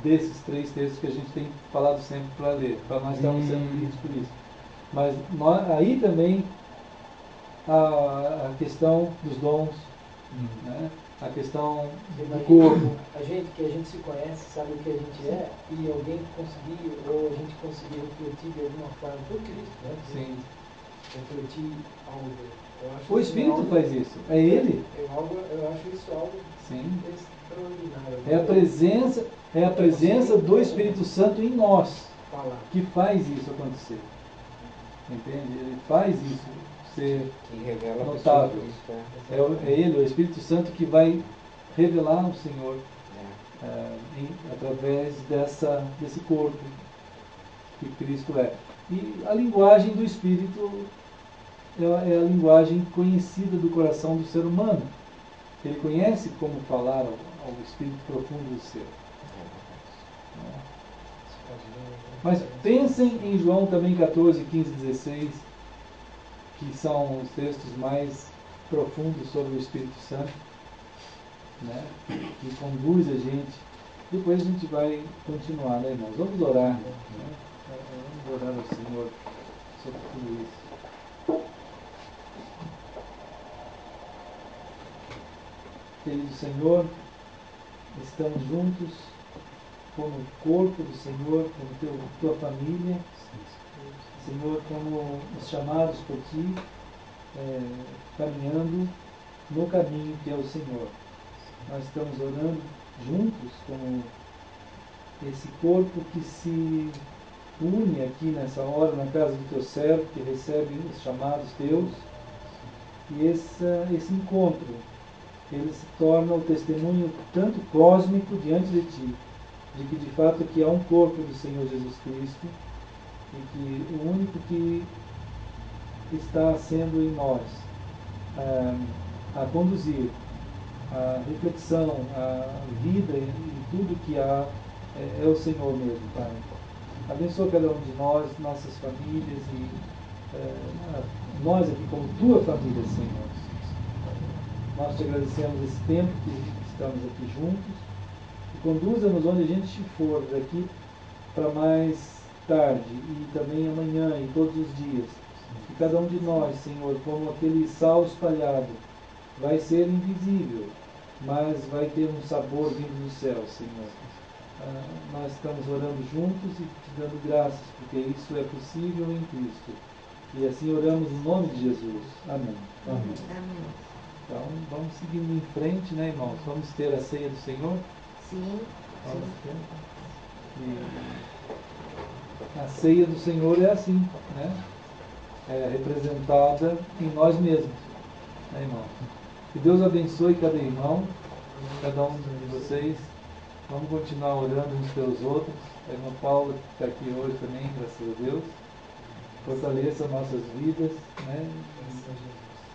desses 3 textos que a gente tem falado sempre para ler, para nós estarmos sendo lidos por isso. Mas aí também a questão dos dons, né? A questão do corpo. A gente se conhece, sabe o que a gente é, e alguém conseguir, ou a gente conseguir refletir de alguma forma por Cristo, né? Sim. Refletir algo. Eu acho O Espírito faz isso. É Ele. Eu acho isso algo extraordinário. É a presença do Espírito Santo em nós que faz isso acontecer. Entende? Ele faz isso ser notável. É Ele, o Espírito Santo, que vai revelar o Senhor através desse corpo que Cristo é. E a linguagem do Espírito é a linguagem conhecida do coração do ser humano. Ele conhece como falar ao Espírito profundo do ser. Mas pensem em João também 14, 15, 16, que são os textos mais profundos sobre o Espírito Santo, né? Que conduz a gente. Depois a gente vai continuar, né, irmãos? Vamos orar. Né? Vamos orar ao Senhor sobre tudo isso. Querido Senhor, estamos juntos como corpo do Senhor, como tua família, Senhor, como os chamados por Ti, caminhando no caminho que é o Senhor. Nós estamos orando juntos como esse corpo que se une aqui nessa hora na casa do Teu servo, que recebe os chamados Teus, e esse encontro, ele se torna o testemunho tanto cósmico diante de Ti, de que de fato aqui há um corpo do Senhor Jesus Cristo, e que o único que está sendo em nós a conduzir a reflexão, a vida e tudo que há é o Senhor mesmo, Pai. Abençoa cada um de nós, nossas famílias e nós aqui como Tua família, Senhor. Nós Te agradecemos esse tempo que estamos aqui juntos e conduza-nos onde a gente for daqui para mais tarde e também amanhã e todos os dias. Que cada um de nós, Senhor, como aquele sal espalhado, vai ser invisível, mas vai ter um sabor vindo do céu, Senhor. Nós estamos orando juntos e Te dando graças, porque isso é possível em Cristo. E assim oramos no nome de Jesus. Amém. Amém. Então, vamos seguindo em frente, né, irmãos? Vamos ter a ceia do Senhor? Sim. Vamos ter. E a ceia do Senhor é assim, né? É representada em nós mesmos, né, irmão? Que Deus abençoe cada irmão, cada um de vocês. Vamos continuar orando uns pelos outros. A irmã Paula, que está aqui hoje também, graças a Deus. Fortaleça nossas vidas, né?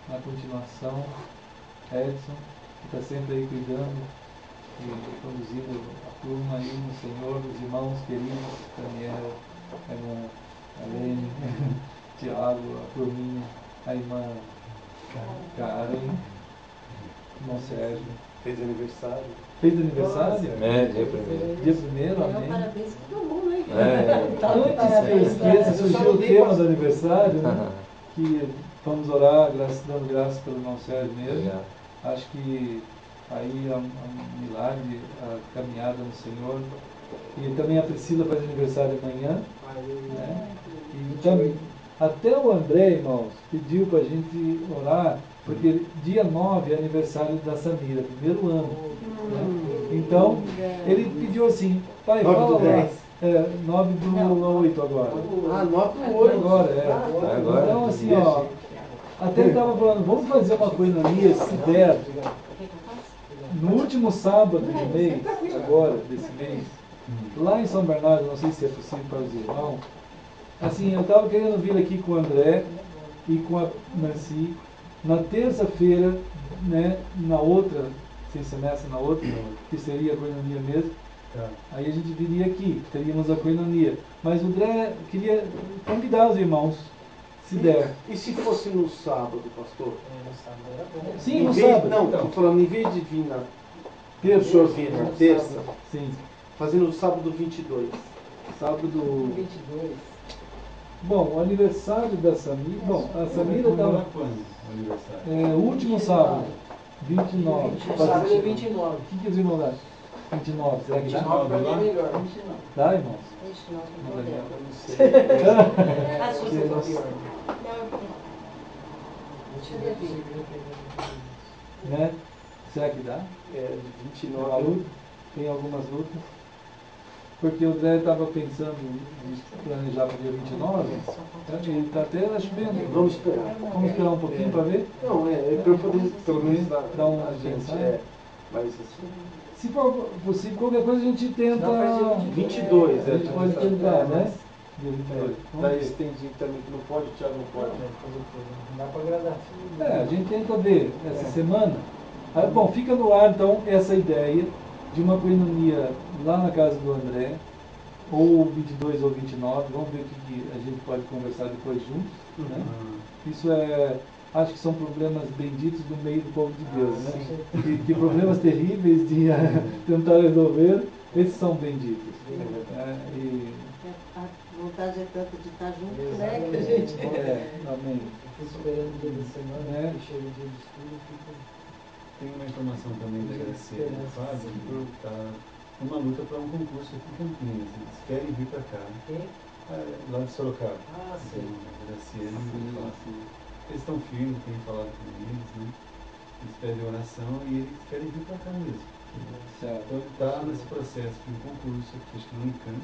Na continuação, Edson, que está sempre aí cuidando e conduzindo a turma aí no Senhor, os irmãos queridos, Daniel, a irmã Alene, Tiago, a turminha, a irmã Karen, irmão Sérgio. Fez aniversário. Fez aniversário? Dia 1º. Dia 1º, amém. Parabéns para todo mundo, hein? Antes que eu esqueça, surgiu o tema do aniversário, né? Que vamos orar, dando graças pelo irmão Sérgio mesmo. Acho que aí é um milagre, a caminhada no Senhor. E também a Priscila faz aniversário amanhã. Né? E também, até o André, irmãos, pediu para a gente orar, porque dia 9 é aniversário da Samira, primeiro ano. Né? Então, ele pediu assim, pai, 9 fala do lá. 10. 9 do 8 agora. 9 do 8. Agora, é. Então, assim, ó, até ele estava falando, vamos fazer uma coinonia, se der, no último sábado do mês, agora, desse mês, lá em São Bernardo, não sei se é possível para os irmãos, assim, eu estava querendo vir aqui com o André e com a Nancy, na terça-feira, né, na outra, sem semestre na outra, que seria a coinonia mesmo, aí a gente viria aqui, teríamos a coinonia. Mas o André queria convidar os irmãos, se der. E se fosse no sábado, pastor? No sábado era bom. Sim, no vez, sábado. não, então. estou falando, em vez de vir na Terça. o senhor vir na terça, Sim. fazendo o sábado 22. Sábado. 22. Bom, o aniversário da Samira. Bom, a Samira estava. Quando o aniversário? O último sábado. 29. O sábado é 29. O que os irmãos acham? 29, será que dá? 29 para mim é melhor. Dá, irmãos? Ixi, nós não Não legal. podemos. Às vezes é pior. Né? Será que dá? É, de Tem uma 29. luta? Tem algumas lutas? Porque o Zé estava pensando em planejar para o dia 29. Ele está até chovendo. Vamos esperar. Vamos esperar um pouquinho para ver? Não, é para eu poder pelo menos Dar uma a gente. pensada. Mas assim. Se for possível, qualquer coisa a gente tenta. Não, 22, A gente pode tentar, né? Dia 22. Vamos Daí ver. estendi também que não pode, o Thiago não pode. Não dá para agradar. A gente tenta ver essa semana. Bom, fica no ar então essa ideia de uma coinonia lá na casa do André, ou 22 ou 29, vamos ver o que a gente pode conversar depois juntos. Né? Isso acho que são problemas benditos do meio do povo de Deus. Né? Que problemas terríveis de tentar resolver, esses são benditos. E A vontade é tanta de estar junto, né? Exatamente. Que a gente... amém. Eu fico esperando o dia da semana, que chega o dia de estudo, fico... Tem uma informação também da GC, Fábio, está uma luta para um concurso aqui em Campinas. Eles querem vir para cá. Lá de Sorocaba. Ah, sim. Graciano, eles estão firmes, têm falado com eles, né? Eles pedem oração e eles querem vir para cá mesmo. Certo. Então ele está nesse processo de um concurso aqui, acho que no Unicamp,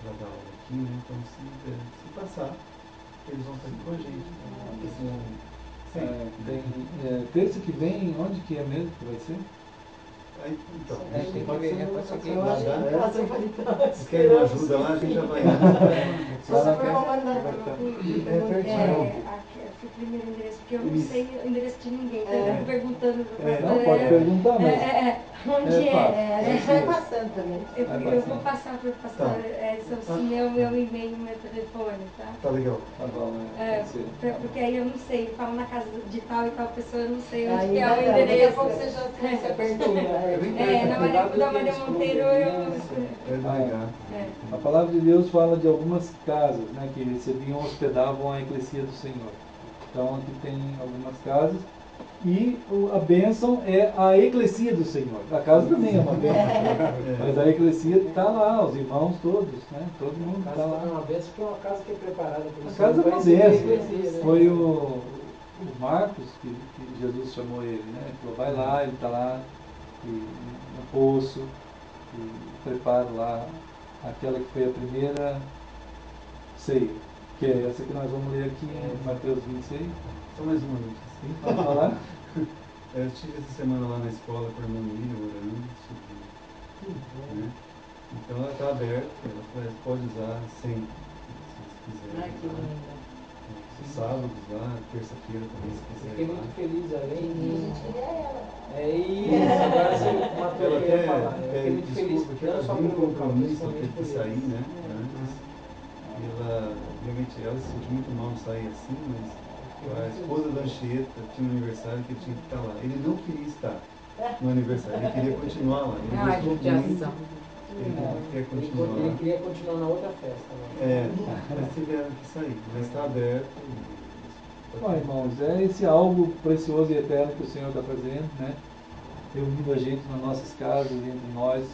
para dar aula aqui, né? Então se passar, eles vão estar aqui com a gente. Terça que vem, onde que é mesmo que vai ser? Aí, então, tem que ver, pode ser que se querem uma ajuda lá, a gente já vai. Só foi uma mandada. Fui primeiro endereço, porque eu não sei o endereço de ninguém. Então eu fico perguntando. Não, pode perguntar, mas... Onde A gente vai passando também. Eu vou passar para o pastor meu e-mail, meu telefone, tá? Tá legal. Tá bom, né? Porque aí eu não sei, eu falo na casa de tal e tal pessoa, eu não sei onde Aí que é o daqui a endereço. pouco você já se apertou. Da Maria Monteiro eu... A palavra de Deus fala de algumas casas, né, que recebiam, hospedavam a eclesia do Senhor. Então aqui tem algumas casas. E a bênção é a eclesia do Senhor. A casa também é uma bênção. Mas a eclesia está lá, os irmãos todos, né? Todo mundo está lá. É uma bênção porque é uma casa que é preparada para A você. casa é uma bênção. Né? Foi o Marcos que Jesus chamou ele, né? Ele falou, vai lá, ele está lá no poço, e prepara lá aquela que foi a primeira ceia. Que é essa que nós vamos ler aqui em Mateus 26. Só mais uma notícia. Pode falar? Eu estive essa semana lá na escola com a irmã Miriam, orando sobre, né? Então ela está aberta, ela pode usar sempre, se quiser. Ai, que linda. Sábados lá, terça-feira também, se quiser. Fiquei muito feliz, além A de... gente queria ela. É isso, agora você matou o que eu ia falar. Eu fiquei muito feliz, porque não ela só tem um pelo local, compromisso, ela principalmente teve que por sair, eles. né? Antes. E ela, realmente, ela se sentiu muito mal sair assim, mas a esposa da Anchieta tinha um aniversário que ele tinha que estar lá. Ele não queria estar no aniversário, ele queria continuar lá. Ele gostou muito, ele quer continuar. Ele queria continuar na outra festa. Né? Mas tiveram que sair, mas está aberto. Bom, irmãos, é esse algo precioso e eterno que o Senhor está fazendo, né? Reunindo a gente nas nossas casas, entre nós.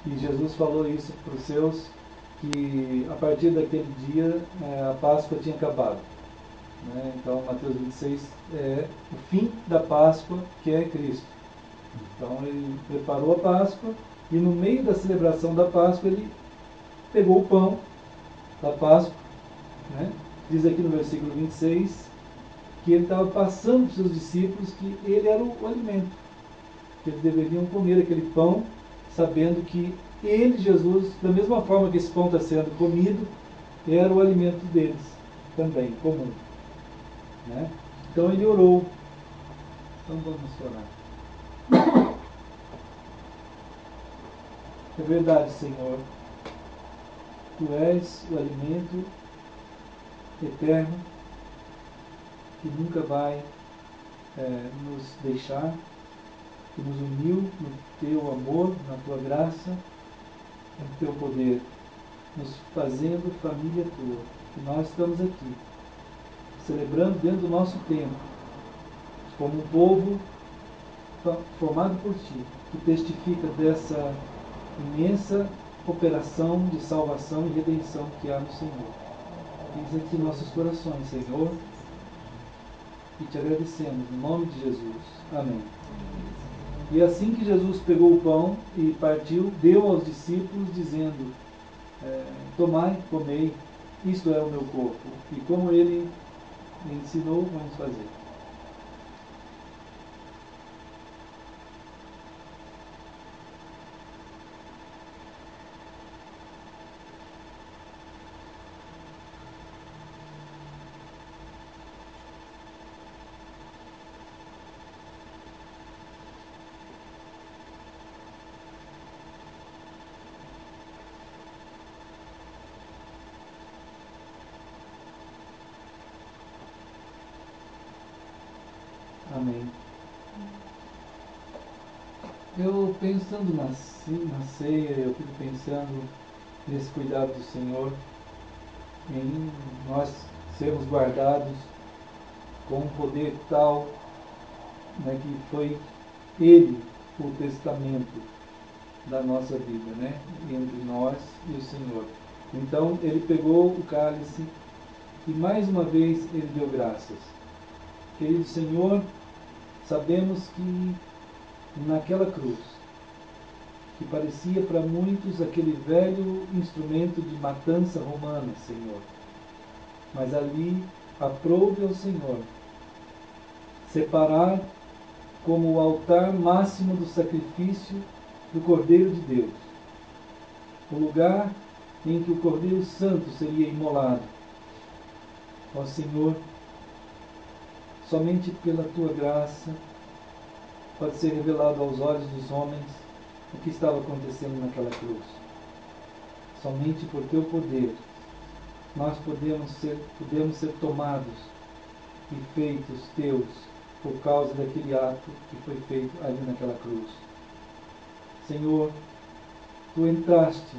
E Jesus falou isso para os seus, que a partir daquele dia a Páscoa tinha acabado. Né? Então, Mateus 26 é o fim da Páscoa, que é Cristo. Então, ele preparou a Páscoa e no meio da celebração da Páscoa, ele pegou o pão da Páscoa, né? Diz aqui no versículo 26 que ele estava passando para os seus discípulos que ele era o alimento, que eles deveriam comer aquele pão, sabendo que ele, Jesus, da mesma forma que esse pão está sendo comido, era o alimento deles também, comum. Né? Então ele orou. Então vamos orar. É verdade, Senhor. Tu és o alimento eterno que nunca vai nos deixar, que nos uniu no teu amor, na tua graça, no teu poder, nos fazendo família tua. E nós estamos aqui, celebrando dentro do nosso tempo, como um povo formado por ti, que testifica dessa imensa operação de salvação e redenção que há no Senhor. Eis aqui nossos corações, Senhor, e te agradecemos, em nome de Jesus. Amém. E assim que Jesus pegou o pão e partiu, deu aos discípulos, dizendo, tomai, comei, isto é o meu corpo. E como ele ensinou, vamos fazer. Amém. Eu pensando na ceia, eu fico pensando nesse cuidado do Senhor, em nós sermos guardados com um poder tal, né, que foi Ele o testamento da nossa vida, né? Entre nós e o Senhor. Então ele pegou o cálice e mais uma vez ele deu graças. Querido Senhor, sabemos que naquela cruz, que parecia para muitos aquele velho instrumento de matança romana, Senhor, mas ali aprove ao Senhor separar como o altar máximo do sacrifício do Cordeiro de Deus, o lugar em que o Cordeiro Santo seria imolado. Ó Senhor, somente pela Tua graça pode ser revelado aos olhos dos homens o que estava acontecendo naquela cruz. Somente por Teu poder nós podemos ser tomados e feitos Teus por causa daquele ato que foi feito ali naquela cruz. Senhor, Tu entraste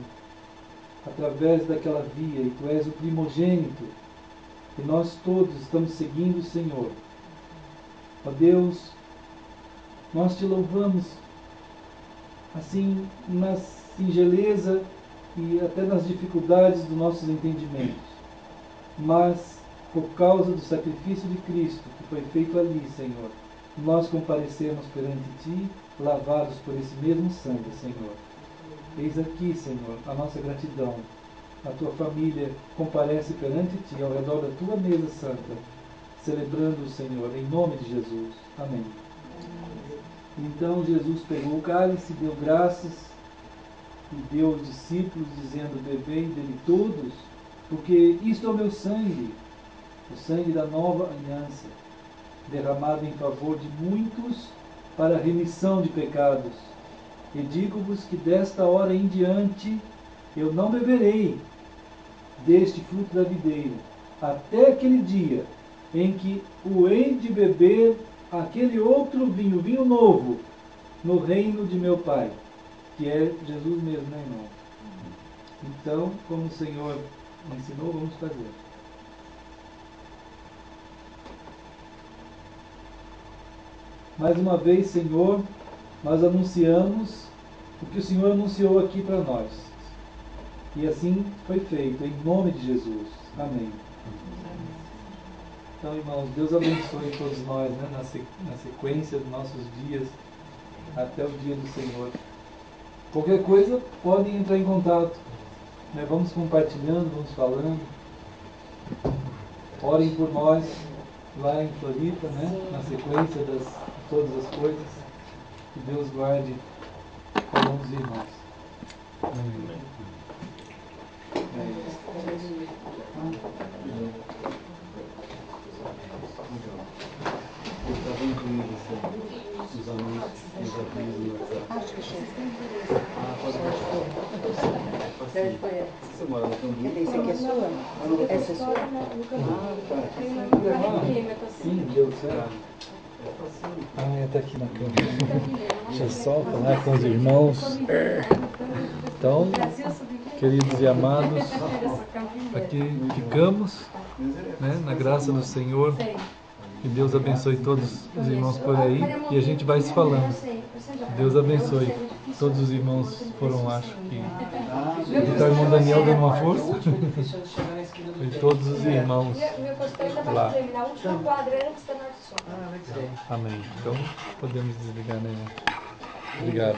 através daquela via e Tu és o primogênito e nós todos estamos seguindo o Senhor. Ó Deus, nós Te louvamos assim na singeleza e até nas dificuldades dos nossos entendimentos, mas por causa do sacrifício de Cristo que foi feito ali, Senhor, nós comparecemos perante Ti, lavados por esse mesmo sangue, Senhor. Eis aqui, Senhor, a nossa gratidão. A Tua família comparece perante Ti, ao redor da Tua mesa santa, celebrando o Senhor, em nome de Jesus. Amém. Então Jesus pegou o cálice, deu graças e deu aos discípulos, dizendo: bebei dele todos, porque isto é o meu sangue, o sangue da nova aliança, derramado em favor de muitos para a remissão de pecados. E digo-vos que desta hora em diante eu não beberei deste fruto da videira, até aquele dia em que o hei de beber aquele outro vinho, vinho novo, no reino de meu Pai, que é Jesus mesmo, né, irmão? Então, como o Senhor ensinou, vamos fazer. Mais uma vez, Senhor, nós anunciamos o que o Senhor anunciou aqui para nós. E assim foi feito, em nome de Jesus. Amém. Então, irmãos, Deus abençoe todos nós, né, na sequência dos nossos dias, até o dia do Senhor. Qualquer coisa, podem entrar em contato. Né? Vamos compartilhando, vamos falando. Orem por nós, lá em Floripa, né, na sequência de todas as coisas. Que Deus guarde cada um dos irmãos. Amém. Eu estava incluindo os anúncios, os avisos no WhatsApp. Acho que chega. Ah, pode deixar. Você mora na Camboriú? Esse aqui é sua? Essa é sua? Sim, deu certo. Está aqui na câmera. Deixa eu só falar com os irmãos. Então, queridos e amados, aqui ficamos, né, na graça do Senhor. Que Deus abençoe todos os irmãos por aí e a gente vai se falando. Deus abençoe. Todos os irmãos foram, acho que. O irmão Daniel dando uma força. E todos os irmãos lá. Amém. Então podemos desligar, né? Obrigado.